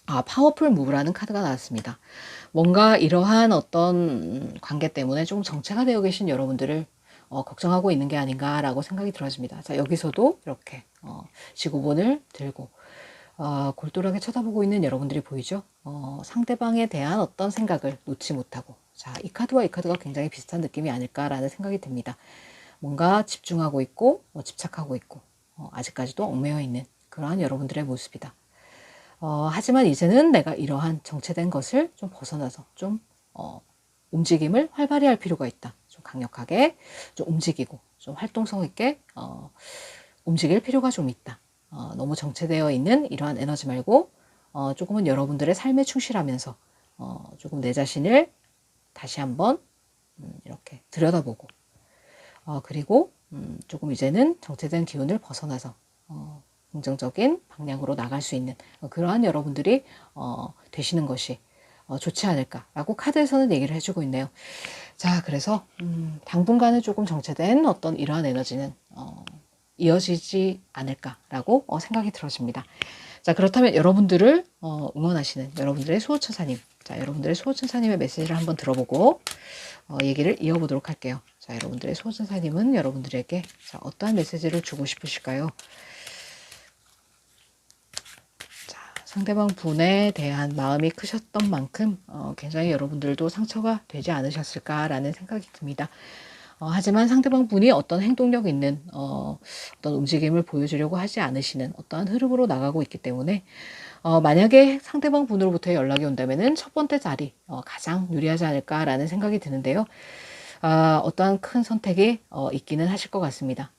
Powerful Move라는 카드가 나왔습니다. 뭔가 이러한 어떤 관계 때문에 좀 정체가 되어 계신 여러분들을 걱정하고 있는 게 아닌가라고 생각이 들어집니다. 자, 여기서도 이렇게 지구본을 들고 골똘하게 쳐다보고 있는 여러분들이 보이죠? 상대방에 대한 어떤 생각을 놓지 못하고 자, 이 카드와 이 카드가 굉장히 비슷한 느낌이 아닐까라는 생각이 듭니다. 뭔가 집중하고 있고 집착하고 있고 아직까지도 얽매여 있는 그러한 여러분들의 모습이다. 하지만 이제는 내가 이러한 정체된 것을 좀 벗어나서 좀 움직임을 활발히 할 필요가 있다. 좀 강력하게 좀 움직이고 좀 활동성 있게 움직일 필요가 좀 있다. 너무 정체되어 있는 이러한 에너지 말고 조금은 여러분들의 삶에 충실하면서 조금 내 자신을 다시 한번 이렇게 들여다보고 그리고 조금 이제는 정체된 기운을 벗어나서 긍정적인 방향으로 나갈 수 있는 그러한 여러분들이 되시는 것이 좋지 않을까라고 카드에서는 얘기를 해주고 있네요. 자, 그래서 당분간은 조금 정체된 어떤 이러한 에너지는 이어지지 않을까라고 생각이 들어집니다. 자, 그렇다면 여러분들을 응원하시는 여러분들의 수호천사님, 자, 여러분들의 수호천사님의 메시지를 한번 들어보고 얘기를 이어보도록 할게요. 자, 여러분들의 수호천사님은 여러분들에게 자, 어떠한 메시지를 주고 싶으실까요? 자, 상대방 분에 대한 마음이 크셨던 만큼 굉장히 여러분들도 상처가 되지 않으셨을까라는 생각이 듭니다. 하지만 상대방 분이 어떤 행동력 있는 어떤 움직임을 보여주려고 하지 않으시는 어떠한 흐름으로 나가고 있기 때문에 만약에 상대방 분으로부터 연락이 온다면은 첫 번째 자리 가장 유리하지 않을까라는 생각이 드는데요. 어떠한 큰 선택이 있기는 하실 것 같습니다.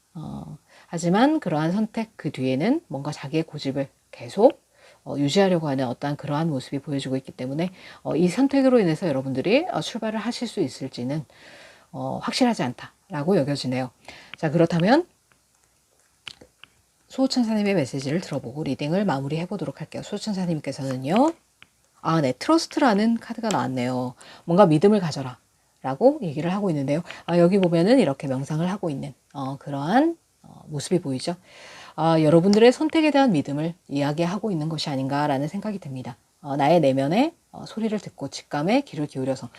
하지만 그러한 선택 그 뒤에는 뭔가 자기의 고집을 계속 유지하려고 하는 어떠한 그러한 모습이 보여주고 있기 때문에 이 선택으로 인해서 여러분들이 출발을 하실 수 있을지는 확실하지 않다라고 여겨지네요. 자, 그렇다면 수호천사님의 메시지를 들어보고 리딩을 마무리해 보도록 할게요. 수호천사님께서는요. 네, 트러스트라는 카드가 나왔네요. 뭔가 믿음을 가져라 라고 얘기를 하고 있는데요. 여기 보면은 이렇게 명상을 하고 있는 그러한 모습이 보이죠. 여러분들의 선택에 대한 믿음을 이야기하고 있는 것이 아닌가라는 생각이 듭니다. 나의 내면의 소리를 듣고 직감에 귀를 기울여서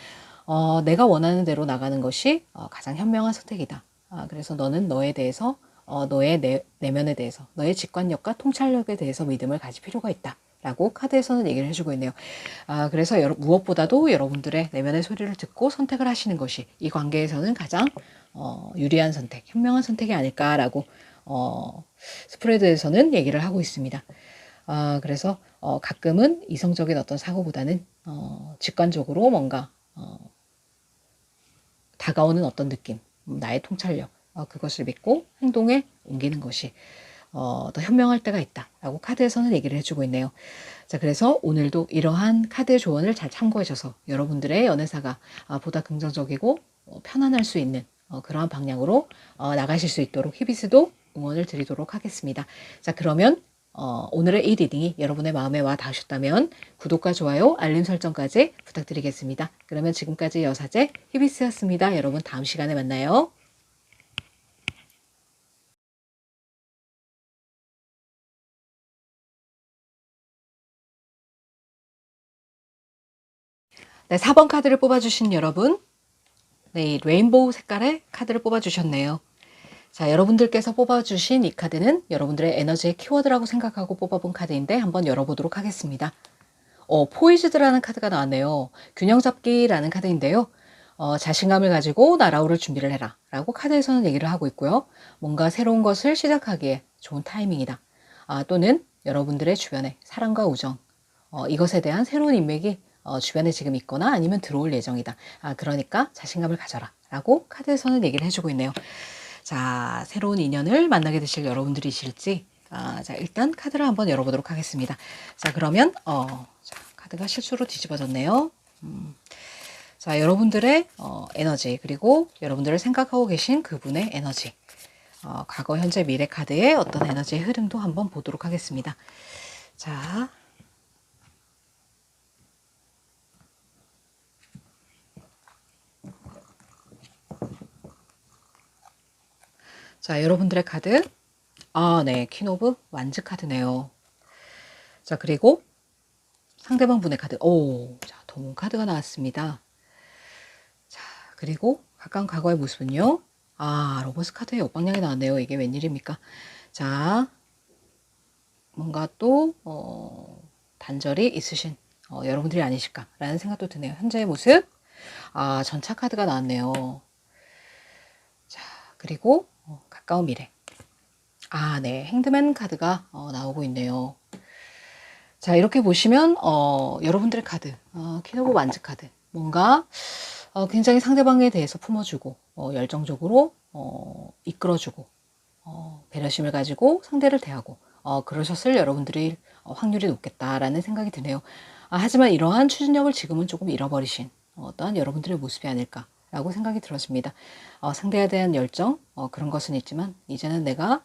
내가 원하는 대로 나가는 것이 가장 현명한 선택이다. 그래서 너는 너에 대해서 너의 내면에 대해서 너의 직관력과 통찰력에 대해서 믿음을 가질 필요가 있다. 라고 카드에서는 얘기를 해주고 있네요. 그래서 무엇보다도 여러분들의 내면의 소리를 듣고 선택을 하시는 것이 이 관계에서는 가장 유리한 선택, 현명한 선택이 아닐까라고 스프레드에서는 얘기를 하고 있습니다. 그래서 가끔은 이성적인 어떤 사고보다는 직관적으로 뭔가 다가오는 어떤 느낌, 나의 통찰력, 그것을 믿고 행동에 옮기는 것이 더 현명할 때가 있다라고 카드에서는 얘기를 해주고 있네요. 자, 그래서 오늘도 이러한 카드의 조언을 잘 참고하셔서 여러분들의 연애사가 보다 긍정적이고 편안할 수 있는 그러한 방향으로 나가실 수 있도록 히비스도 응원을 드리도록 하겠습니다. 자, 그러면 오늘의 이 리딩이 여러분의 마음에 와 닿으셨다면 구독과 좋아요, 알림 설정까지 부탁드리겠습니다. 그러면 지금까지 여사제 히비스였습니다. 여러분 다음 시간에 만나요. 네, 4번 카드를 뽑아주신 여러분, 네, 레인보우 색깔의 카드를 뽑아주셨네요. 자, 여러분들께서 뽑아주신 이 카드는 여러분들의 에너지의 키워드라고 생각하고 뽑아본 카드인데 한번 열어보도록 하겠습니다. 포이즈드라는 카드가 나왔네요. 균형 잡기라는 카드인데요. 자신감을 가지고 날아오를 준비를 해라 라고 카드에서는 얘기를 하고 있고요. 뭔가 새로운 것을 시작하기에 좋은 타이밍이다. 또는 여러분들의 주변에 사랑과 우정, 이것에 대한 새로운 인맥이 주변에 지금 있거나 아니면 들어올 예정이다. 그러니까 자신감을 가져라 라고 카드에서는 얘기를 해주고 있네요. 자, 새로운 인연을 만나게 되실 여러분들이실지 자, 일단 카드를 한번 열어보도록 하겠습니다. 자, 그러면 자, 카드가 실수로 뒤집어졌네요. 자, 여러분들의 에너지 그리고 여러분들을 생각하고 계신 그분의 에너지 과거, 현재, 미래 카드의 어떤 에너지의 흐름도 한번 보도록 하겠습니다. 자, 자, 여러분들의 카드. 네, 퀸 오브 완즈 카드네요. 자, 그리고 상대방 분의 카드. 자, 도문 카드가 나왔습니다. 자, 그리고 가까운 과거의 모습은요. 로버스 카드의 역방향이 나왔네요. 이게 웬일입니까? 자, 뭔가 또 단절이 있으신 여러분들이 아니실까라는 생각도 드네요. 현재의 모습. 전차 카드가 나왔네요. 자, 그리고 가까운 미래. 네, 행드맨 카드가 나오고 있네요. 자, 이렇게 보시면 여러분들의 카드, 퀸 오브 완즈 카드. 뭔가 굉장히 상대방에 대해서 품어주고 열정적으로 이끌어주고 배려심을 가지고 상대를 대하고 그러셨을 여러분들의 확률이 높겠다라는 생각이 드네요. 하지만 이러한 추진력을 지금은 조금 잃어버리신 어떠한 여러분들의 모습이 아닐까라고 생각이 들어집니다. 상대에 대한 열정 그런 것은 있지만 이제는 내가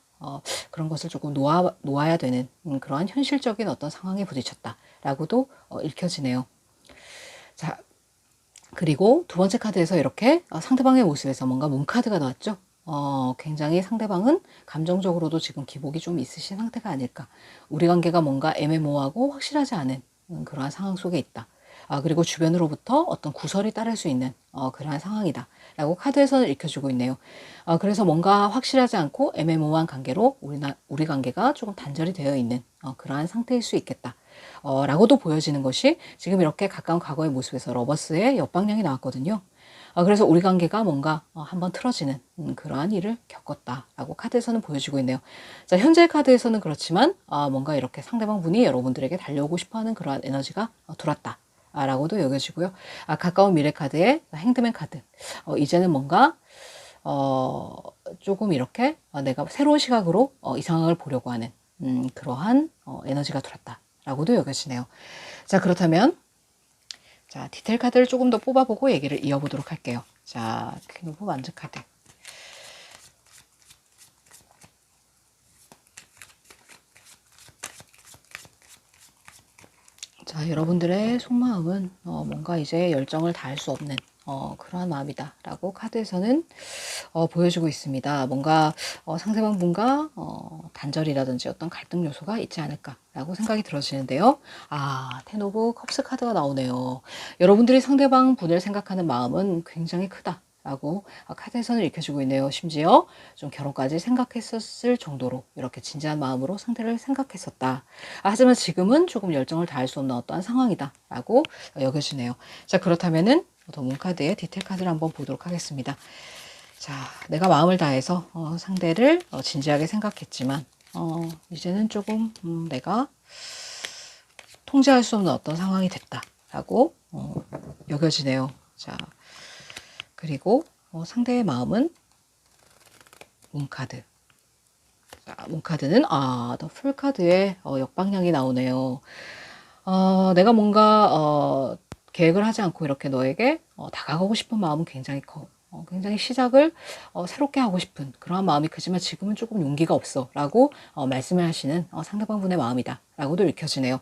그런 것을 조금 놓아야 되는 그러한 현실적인 어떤 상황에 부딪혔다라고도 읽혀지네요. 자, 그리고 두 번째 카드에서 이렇게 상대방의 모습에서 뭔가 문카드가 나왔죠. 굉장히 상대방은 감정적으로도 지금 기복이 좀 있으신 상태가 아닐까. 우리 관계가 뭔가 애매모호하고 확실하지 않은 그러한 상황 속에 있다. 그리고 주변으로부터 어떤 구설이 따를 수 있는 그러한 상황이다. 라고 카드에서는 읽혀주고 있네요. 그래서 뭔가 확실하지 않고 애매모호한 관계로 우리 관계가 조금 단절이 되어 있는 그러한 상태일 수 있겠다. 라고도 보여지는 것이 지금 이렇게 가까운 과거의 모습에서 러버스의 옆방향이 나왔거든요. 그래서 우리 관계가 뭔가 한번 틀어지는 그러한 일을 겪었다라고 카드에서는 보여지고 있네요. 자, 현재 카드에서는 그렇지만 뭔가 이렇게 상대방 분이 여러분들에게 달려오고 싶어하는 그러한 에너지가 들어왔다. 라고도 여겨지고요. 가까운 미래 카드의 행드맨 카드. 이제는 뭔가 조금 이렇게 내가 새로운 시각으로 이 상황을 보려고 하는 그러한 에너지가 들어왔다. 라고도 여겨지네요. 자, 그렇다면 자, 디테일 카드를 조금 더 뽑아보고 얘기를 이어보도록 할게요. 자, 퀸 오브 완즈 카드. 자, 여러분들의 속마음은 뭔가 이제 열정을 다할 수 없는 그러한 마음이다 라고 카드에서는 보여주고 있습니다. 뭔가 상대방 분과 단절이라든지 어떤 갈등 요소가 있지 않을까 라고 생각이 들어지는데요. 텐 오브 컵스 카드가 나오네요. 여러분들이 상대방 분을 생각하는 마음은 굉장히 크다 라고 카드에서는 읽혀주고 있네요. 심지어 좀 결혼까지 생각했었을 정도로 이렇게 진지한 마음으로 상대를 생각했었다. 하지만 지금은 조금 열정을 다할 수 없는 어떠한 상황이다 라고 여겨지네요. 자, 그렇다면은 문 카드의 디테일 카드를 한번 보도록 하겠습니다. 자, 내가 마음을 다해서 상대를 진지하게 생각했지만 이제는 조금 내가 통제할 수 없는 어떤 상황이 됐다라고 여겨지네요. 자, 그리고 상대의 마음은 문카드. 자, 문카드는 더 풀카드의 역방향이 나오네요. 내가 뭔가 계획을 하지 않고 이렇게 너에게 다가가고 싶은 마음은 굉장히 커. 굉장히 시작을 새롭게 하고 싶은 그러한 마음이 크지만 지금은 조금 용기가 없어 라고 말씀을 하시는 상대방분의 마음이다 라고도 읽혀지네요.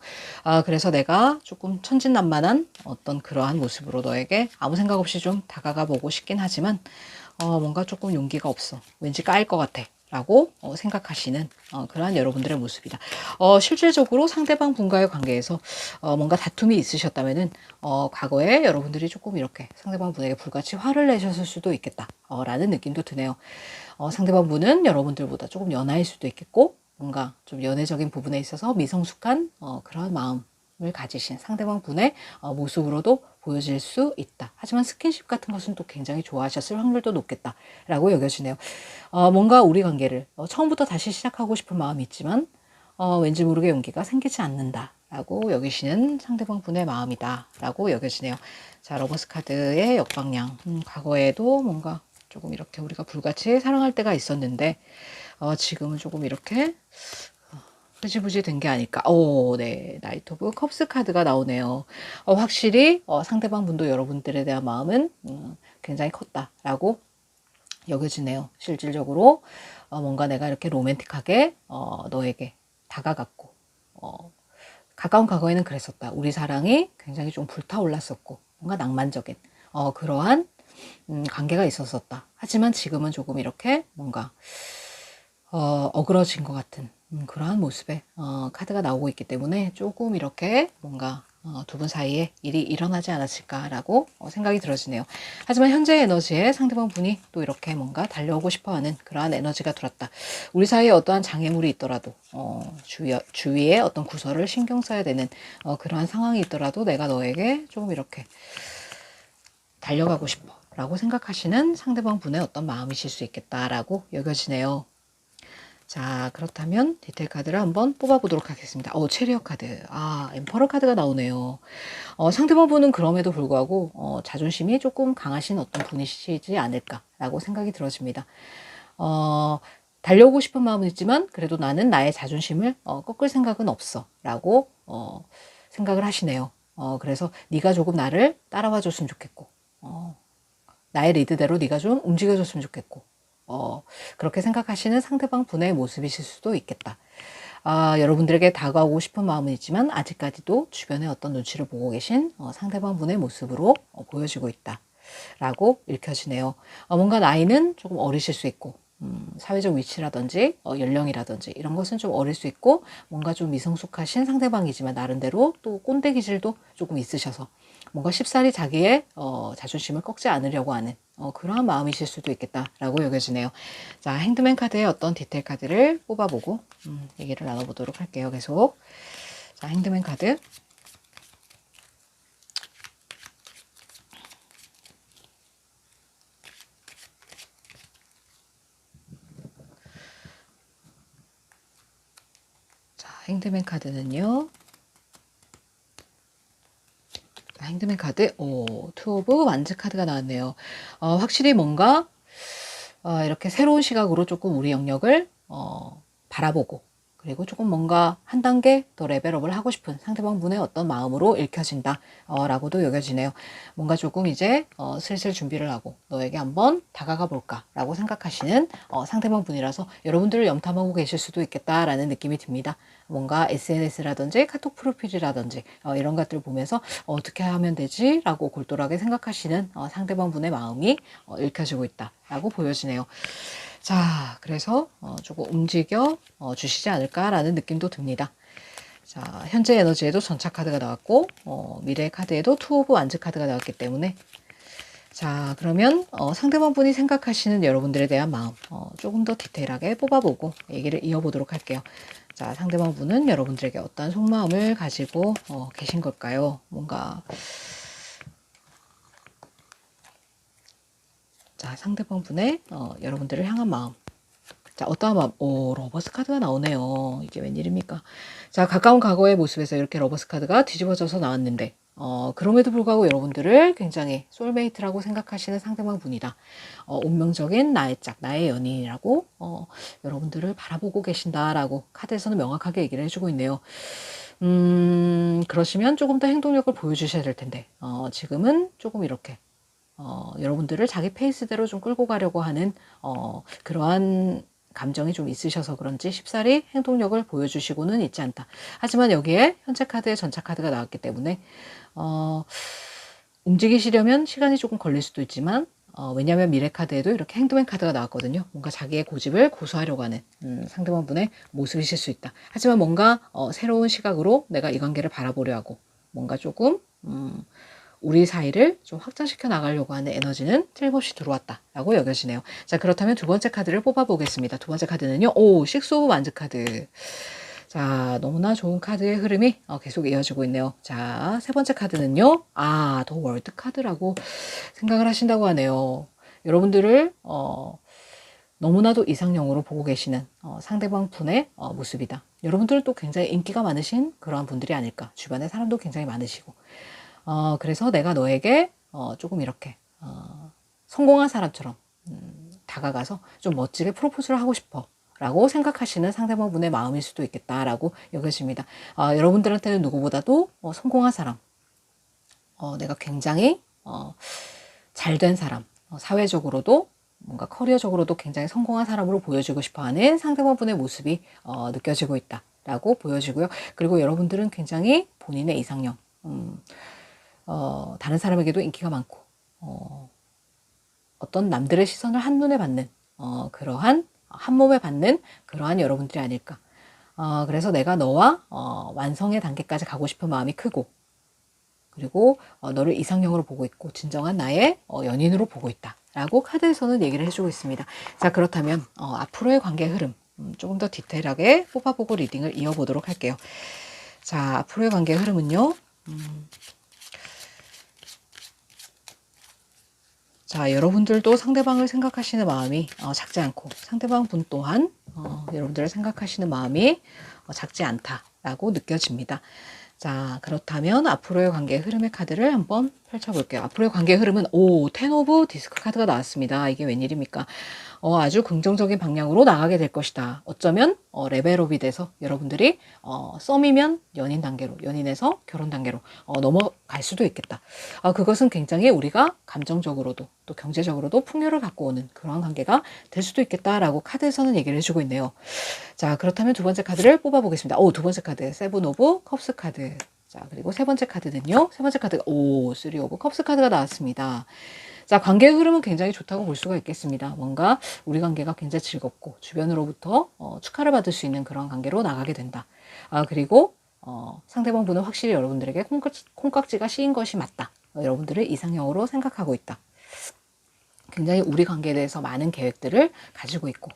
그래서 내가 조금 천진난만한 어떤 그러한 모습으로 너에게 아무 생각 없이 좀 다가가 보고 싶긴 하지만 뭔가 조금 용기가 없어. 왠지 까일 것 같아. 라고 생각하시는 그러한 여러분들의 모습이다. 실질적으로 상대방 분과의 관계에서 뭔가 다툼이 있으셨다면은 과거에 여러분들이 조금 이렇게 상대방 분에게 불같이 화를 내셨을 수도 있겠다 라는 느낌도 드네요. 상대방 분은 여러분들보다 조금 연하일 수도 있겠고 뭔가 좀 연애적인 부분에 있어서 미성숙한 그런 마음을 가지신 상대방 분의 모습으로도 보여질 수 있다. 하지만 스킨십 같은 것은 또 굉장히 좋아하셨을 확률도 높겠다라고 여겨지네요. 뭔가 우리 관계를 처음부터 다시 시작하고 싶은 마음이 있지만 왠지 모르게 용기가 생기지 않는다라고 여기시는 상대방 분의 마음이다라고 여겨지네요. 자, 러버스 카드의 역방향. 과거에도 뭔가 조금 이렇게 우리가 불같이 사랑할 때가 있었는데 지금은 조금 이렇게 흐지부지 된 게 아닐까. 네. 나이트 오브 컵스 카드가 나오네요. 확실히 상대방 분도 여러분들에 대한 마음은 굉장히 컸다라고 여겨지네요. 실질적으로 뭔가 내가 이렇게 로맨틱하게 너에게 다가갔고 가까운 과거에는 그랬었다. 우리 사랑이 굉장히 좀 불타올랐었고 뭔가 낭만적인 그러한 관계가 있었었다. 하지만 지금은 조금 이렇게 뭔가 어그러진 것 같은 그러한 모습의 카드가 나오고 있기 때문에 조금 이렇게 뭔가 두 분 사이에 일이 일어나지 않았을까라고 생각이 들어지네요. 하지만 현재 에너지에 상대방 분이 또 이렇게 뭔가 달려오고 싶어하는 그러한 에너지가 들었다. 우리 사이에 어떠한 장애물이 있더라도 주위에 어떤 구설을 신경 써야 되는 그러한 상황이 있더라도 내가 너에게 조금 이렇게 달려가고 싶어 라고 생각하시는 상대방 분의 어떤 마음이실 수 있겠다라고 여겨지네요. 자, 그렇다면 디테일 카드를 한번 뽑아보도록 하겠습니다. 체리어 카드. 엠퍼러 카드가 나오네요. 상대방 분은 그럼에도 불구하고 자존심이 조금 강하신 어떤 분이시지 않을까라고 생각이 들어집니다. 달려오고 싶은 마음은 있지만 그래도 나는 나의 자존심을 꺾을 생각은 없어 라고 생각을 하시네요. 그래서 네가 조금 나를 따라와 줬으면 좋겠고 나의 리드대로 네가 좀 움직여줬으면 좋겠고 그렇게 생각하시는 상대방 분의 모습이실 수도 있겠다. 여러분들에게 다가오고 싶은 마음은 있지만 아직까지도 주변의 어떤 눈치를 보고 계신 상대방 분의 모습으로 보여지고 있다 라고 읽혀지네요. 뭔가 나이는 조금 어리실 수 있고 사회적 위치라든지 연령이라든지 이런 것은 좀 어릴 수 있고 뭔가 좀 미성숙하신 상대방이지만 나름대로 또 꼰대 기질도 조금 있으셔서 뭔가 쉽사리 자기의 자존심을 꺾지 않으려고 하는 그러한 마음이실 수도 있겠다라고 여겨지네요. 자, 행드맨 카드의 어떤 디테일 카드를 뽑아보고 얘기를 나눠보도록 할게요. 계속. 자, 행드맨 카드. 자, 행드맨 카드는요. 행드맨 카드, 투 오브 완즈 카드가 나왔네요. 확실히 뭔가 이렇게 새로운 시각으로 조금 우리 영역을 바라보고 그리고 조금 뭔가 한 단계 더 레벨업을 하고 싶은 상대방 분의 어떤 마음으로 읽혀진다 라고도 여겨지네요. 뭔가 조금 이제 슬슬 준비를 하고 너에게 한번 다가가 볼까 라고 생각하시는 상대방 분이라서 여러분들을 염탐하고 계실 수도 있겠다라는 느낌이 듭니다. 뭔가 SNS라든지 카톡 프로필이라든지 이런 것들을 보면서 어떻게 하면 되지? 라고 골똘하게 생각하시는 상대방 분의 마음이 읽혀지고 있다 라고 보여지네요. 자, 그래서 조금 움직여 주시지 않을까라는 느낌도 듭니다. 자, 현재 에너지에도 전차 카드가 나왔고 미래 카드에도 투 오브 완즈 카드가 나왔기 때문에 자, 그러면 상대방 분이 생각하시는 여러분들에 대한 마음 조금 더 디테일하게 뽑아보고 얘기를 이어보도록 할게요. 자, 상대방 분은 여러분들에게 어떤 속마음을 가지고 계신 걸까요? 뭔가 자, 상대방 분의 여러분들을 향한 마음. 자, 어떠한 마음? 러버스 카드가 나오네요. 이게 웬일입니까? 자, 가까운 과거의 모습에서 이렇게 러버스 카드가 뒤집어져서 나왔는데 그럼에도 불구하고 여러분들을 굉장히 소울메이트라고 생각하시는 상대방 분이다. 운명적인 나의 짝, 나의 연인이라고 여러분들을 바라보고 계신다라고 카드에서는 명확하게 얘기를 해주고 있네요. 그러시면 조금 더 행동력을 보여주셔야 될 텐데 지금은 조금 이렇게 여러분들을 자기 페이스대로 좀 끌고 가려고 하는 그러한 감정이 좀 있으셔서 그런지 쉽사리 행동력을 보여주시고는 있지 않다. 하지만 여기에 현재 카드에 전차 카드가 나왔기 때문에 움직이시려면 시간이 조금 걸릴 수도 있지만 왜냐하면 미래 카드에도 이렇게 행드맨 카드가 나왔거든요. 뭔가 자기의 고집을 고수하려고 하는 상대방 분의 모습이실 수 있다. 하지만 뭔가 새로운 시각으로 내가 이 관계를 바라보려 하고 뭔가 조금 우리 사이를 좀 확장시켜 나가려고 하는 에너지는 틀림없이 들어왔다 라고 여겨지네요. 자, 그렇다면 두 번째 카드를 뽑아보겠습니다. 두 번째 카드는요. 식스 오브 완즈 카드. 자, 너무나 좋은 카드의 흐름이 계속 이어지고 있네요. 자, 세 번째 카드는요. 더 월드 카드라고 생각을 하신다고 하네요. 여러분들을 너무나도 이상형으로 보고 계시는 상대방 분의 모습이다. 여러분들은 또 굉장히 인기가 많으신 그러한 분들이 아닐까. 주변에 사람도 굉장히 많으시고 그래서 내가 너에게 조금 이렇게 성공한 사람처럼 다가가서 좀 멋지게 프로포즈를 하고 싶어 라고 생각하시는 상대방 분의 마음일 수도 있겠다라고 여겨집니다. 여러분들한테는 누구보다도 성공한 사람, 내가 굉장히 잘된 사람, 사회적으로도 뭔가 커리어적으로도 굉장히 성공한 사람으로 보여지고 싶어하는 상대방 분의 모습이 느껴지고 있다라고 보여지고요. 그리고 여러분들은 굉장히 본인의 이상형, 다른 사람에게도 인기가 많고 어떤 남들의 시선을 한눈에 받는 그러한 한몸에 받는 그러한 여러분들이 아닐까. 그래서 내가 너와 완성의 단계까지 가고 싶은 마음이 크고 그리고 너를 이상형으로 보고 있고 진정한 나의 연인으로 보고 있다 라고 카드에서는 얘기를 해주고 있습니다. 자, 그렇다면 앞으로의 관계 흐름 조금 더 디테일하게 뽑아보고 리딩을 이어보도록 할게요. 자, 앞으로의 관계 흐름은요. 자, 여러분들도 상대방을 생각하시는 마음이 작지 않고 상대방 분 또한 여러분들을 생각하시는 마음이 작지 않다라고 느껴집니다. 자, 그렇다면 앞으로의 관계 흐름의 카드를 한번 펼쳐볼게요. 앞으로의 관계 흐름은 텐 오브 디스크 카드가 나왔습니다. 이게 웬일입니까? 아주 긍정적인 방향으로 나가게 될 것이다. 어쩌면 레벨업이 돼서 여러분들이 썸이면 연인 단계로, 연인에서 결혼 단계로 넘어갈 수도 있겠다. 그것은 굉장히 우리가 감정적으로도 또 경제적으로도 풍요를 갖고 오는 그러한 관계가 될 수도 있겠다라고 카드에서는 얘기를 해주고 있네요. 자, 그렇다면 두 번째 카드를 뽑아보겠습니다. 두 번째 카드, 세븐 오브 컵스 카드. 자, 그리고 세 번째 카드는요. 세 번째 카드가 쓰리 오브 컵스 카드가 나왔습니다. 자, 관계의 흐름은 굉장히 좋다고 볼 수가 있겠습니다. 뭔가 우리 관계가 굉장히 즐겁고 주변으로부터 축하를 받을 수 있는 그런 관계로 나가게 된다. 그리고 상대방 분은 확실히 여러분들에게 콩깍지가 씌인 것이 맞다. 여러분들을 이상형으로 생각하고 있다. 굉장히 우리 관계에 대해서 많은 계획들을 가지고 있고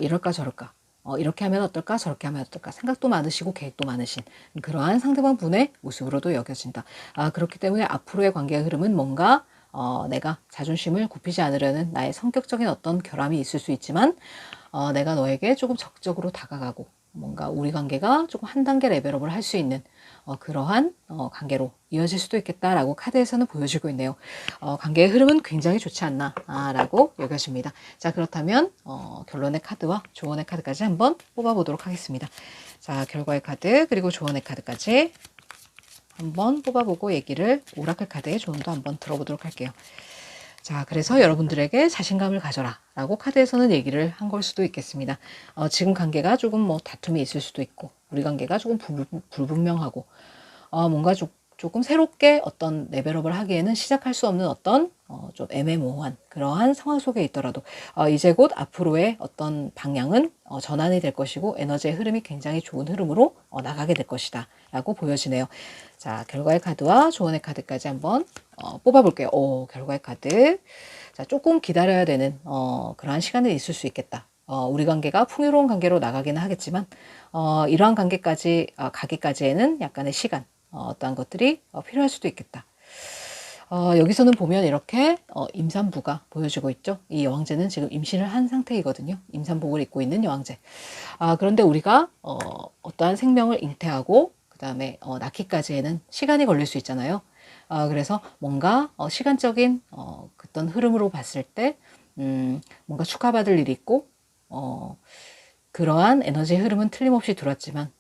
이럴까 저럴까 이렇게 하면 어떨까 저렇게 하면 어떨까 생각도 많으시고 계획도 많으신 그러한 상대방 분의 모습으로도 여겨진다. 그렇기 때문에 앞으로의 관계의 흐름은 뭔가 내가 자존심을 굽히지 않으려는 나의 성격적인 어떤 결함이 있을 수 있지만 내가 너에게 조금 적극적으로 다가가고 뭔가 우리 관계가 조금 한 단계 레벨업을 할 수 있는 그러한 관계로 이어질 수도 있겠다라고 카드에서는 보여주고 있네요. 관계의 흐름은 굉장히 좋지 않나 라고 여겨집니다. 자, 그렇다면 결론의 카드와 조언의 카드까지 한번 뽑아보도록 하겠습니다. 자, 결과의 카드 그리고 조언의 카드까지 한번 뽑아보고 얘기를 오라클 카드의 조언도 한번 들어보도록 할게요. 자, 그래서 여러분들에게 자신감을 가져라 라고 카드에서는 얘기를 한 걸 수도 있겠습니다. 지금 관계가 조금 다툼이 있을 수도 있고 우리 관계가 조금 불분명하고 뭔가 조금 새롭게 어떤 레벨업을 하기에는 시작할 수 없는 어떤 좀 애매모호한 그러한 상황 속에 있더라도 이제 곧 앞으로의 어떤 방향은 전환이 될 것이고 에너지의 흐름이 굉장히 좋은 흐름으로 나가게 될 것이다 라고 보여지네요. 자, 결과의 카드와 조언의 카드까지 한번 뽑아볼게요. 결과의 카드. 자, 조금 기다려야 되는 그러한 시간은 있을 수 있겠다. 우리 관계가 풍요로운 관계로 나가기는 하겠지만 이러한 관계까지 가기까지에는 약간의 시간 어떠한 것들이 필요할 수도 있겠다. 여기서는 보면 이렇게 임산부가 보여지고 있죠. 이 여왕제는 지금 임신을 한 상태이거든요. 임산복을 입고 있는 여왕제. 그런데 우리가 어떠한 생명을 잉태하고 그 다음에 낳기까지에는 시간이 걸릴 수 있잖아요. 그래서 뭔가 시간적인 어떤 흐름으로 봤을 때 뭔가 축하받을 일이 있고 그러한 에너지 흐름은 틀림없이 들었지만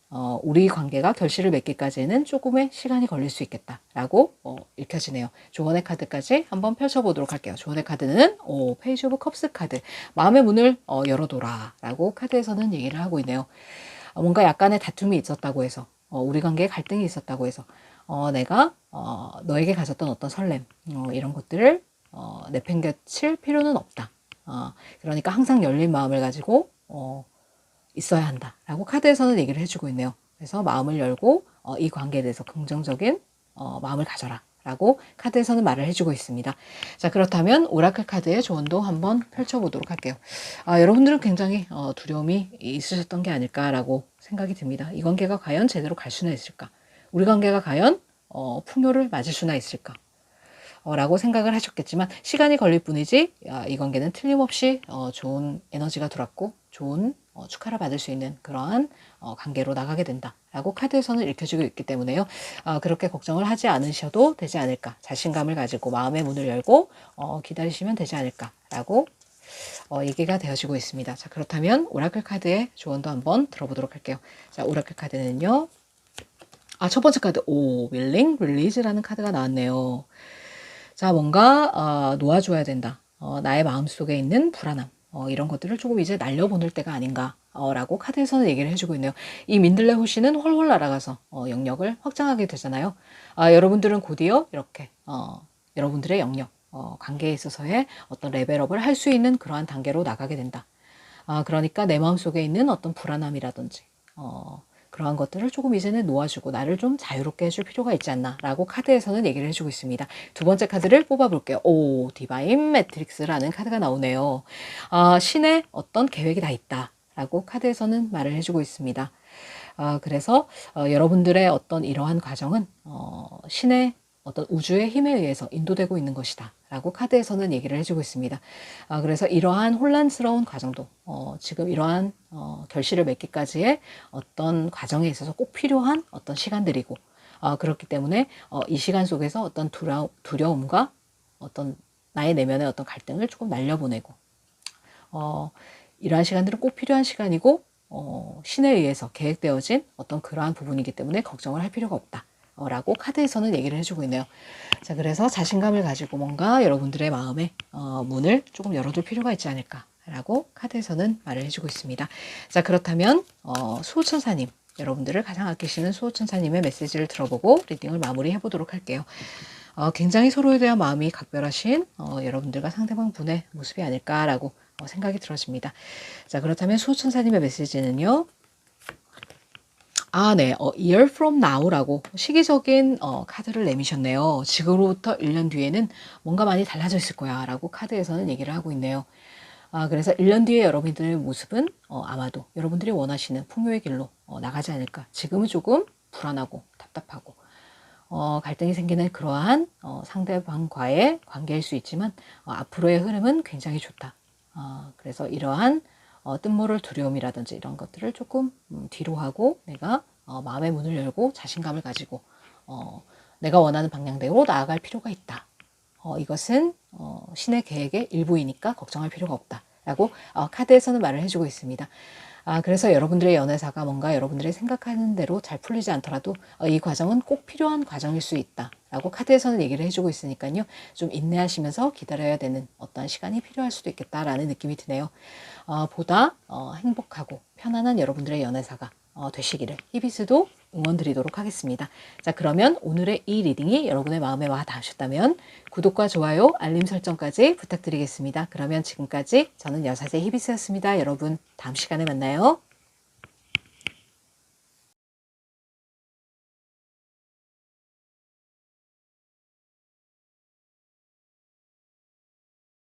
우리 관계가 결실을 맺기까지는 조금의 시간이 걸릴 수 있겠다라고 읽혀지네요. 조언의 카드까지 한번 펼쳐보도록 할게요. 조언의 카드는 페이지 오브 컵스 카드. 마음의 문을 열어둬라 라고 카드에서는 얘기를 하고 있네요. 뭔가 약간의 다툼이 있었다고 해서 우리 관계에 갈등이 있었다고 해서 내가 너에게 가졌던 어떤 설렘 이런 것들을 내팽개칠 필요는 없다. 그러니까 항상 열린 마음을 가지고 있어야 한다 라고 카드에서는 얘기를 해주고 있네요. 그래서 마음을 열고 이 관계에 대해서 긍정적인 마음을 가져라 라고 카드에서는 말을 해주고 있습니다. 자, 그렇다면 오라클 카드의 조언도 한번 펼쳐보도록 할게요. 여러분들은 굉장히 두려움이 있으셨던 게 아닐까라고 생각이 듭니다. 이 관계가 과연 제대로 갈 수나 있을까? 우리 관계가 과연 풍요를 맞을 수나 있을까? 라고 생각을 하셨겠지만 시간이 걸릴 뿐이지 이 관계는 틀림없이 좋은 에너지가 들어왔고 좋은 축하를 받을 수 있는 그러한 관계로 나가게 된다 라고 카드에서는 읽혀지고 있기 때문에요. 그렇게 걱정을 하지 않으셔도 되지 않을까, 자신감을 가지고 마음의 문을 열고 기다리시면 되지 않을까 라고 얘기가 되어지고 있습니다. 자, 그렇다면 오라클 카드의 조언도 한번 들어보도록 할게요. 자, 오라클 카드는요, 첫 번째 카드 willing, release라는 카드가 나왔네요. 자, 뭔가 놓아줘야 된다. 나의 마음속에 있는 불안함 이런 것들을 조금 이제 날려보낼 때가 아닌가 라고 카드에서는 얘기를 해주고 있네요. 이 민들레 호시는 훨훨 날아가서 영역을 확장하게 되잖아요. 여러분들은 곧이어 이렇게 여러분들의 영역 관계에 있어서의 어떤 레벨업을 할 수 있는 그러한 단계로 나가게 된다. 그러니까 내 마음속에 있는 어떤 불안함이라든지 그러한 것들을 조금 이제는 놓아주고 나를 좀 자유롭게 해줄 필요가 있지 않나 라고 카드에서는 얘기를 해주고 있습니다. 두 번째 카드를 뽑아볼게요. 디바인 매트릭스라는 카드가 나오네요. 신의 어떤 계획이 다 있다 라고 카드에서는 말을 해주고 있습니다. 그래서 여러분들의 어떤 이러한 과정은 신의 어떤 우주의 힘에 의해서 인도되고 있는 것이다 라고 카드에서는 얘기를 해주고 있습니다. 그래서 이러한 혼란스러운 과정도 지금 이러한 결실을 맺기까지의 어떤 과정에 있어서 꼭 필요한 어떤 시간들이고 그렇기 때문에 이 시간 속에서 어떤 두려움과 어떤 나의 내면의 어떤 갈등을 조금 날려보내고 이러한 시간들은 꼭 필요한 시간이고 신에 의해서 계획되어진 어떤 그러한 부분이기 때문에 걱정을 할 필요가 없다. 라고 카드에서는 얘기를 해주고 있네요. 자, 그래서 자신감을 가지고 뭔가 여러분들의 마음에 문을 조금 열어둘 필요가 있지 않을까라고 카드에서는 말을 해주고 있습니다. 자, 그렇다면 수호천사님, 여러분들을 가장 아끼시는 수호천사님의 메시지를 들어보고 리딩을 마무리해 보도록 할게요. 굉장히 서로에 대한 마음이 각별하신 여러분들과 상대방 분의 모습이 아닐까라고 생각이 들어집니다. 자, 그렇다면 수호천사님의 메시지는요. 네. year from now라고 시기적인 카드를 내미셨네요. 지금으로부터 1년 뒤에는 뭔가 많이 달라져 있을 거야 라고 카드에서는 얘기를 하고 있네요. 그래서 1년 뒤에 여러분들의 모습은 아마도 여러분들이 원하시는 풍요의 길로 나가지 않을까. 지금은 조금 불안하고 답답하고 갈등이 생기는 그러한 상대방과의 관계일 수 있지만 앞으로의 흐름은 굉장히 좋다. 그래서 이러한 뜻모를 두려움이라든지 이런 것들을 조금 뒤로 하고 내가 마음의 문을 열고 자신감을 가지고 내가 원하는 방향대로 나아갈 필요가 있다. 이것은 신의 계획의 일부이니까 걱정할 필요가 없다. 라고 카드에서는 말을 해주고 있습니다. 그래서 여러분들의 연애사가 뭔가 여러분들이 생각하는 대로 잘 풀리지 않더라도 이 과정은 꼭 필요한 과정일 수 있다. 라고 카드에서는 얘기를 해주고 있으니까요. 좀 인내하시면서 기다려야 되는 어떤 시간이 필요할 수도 있겠다라는 느낌이 드네요. 보다 행복하고 편안한 여러분들의 연애사가 되시기를 히비스도 응원드리도록 하겠습니다. 자, 그러면 오늘의 이 리딩이 여러분의 마음에 와 닿으셨다면 구독과 좋아요, 알림 설정까지 부탁드리겠습니다. 그러면 지금까지 저는 여사제 히비스였습니다. 여러분 다음 시간에 만나요.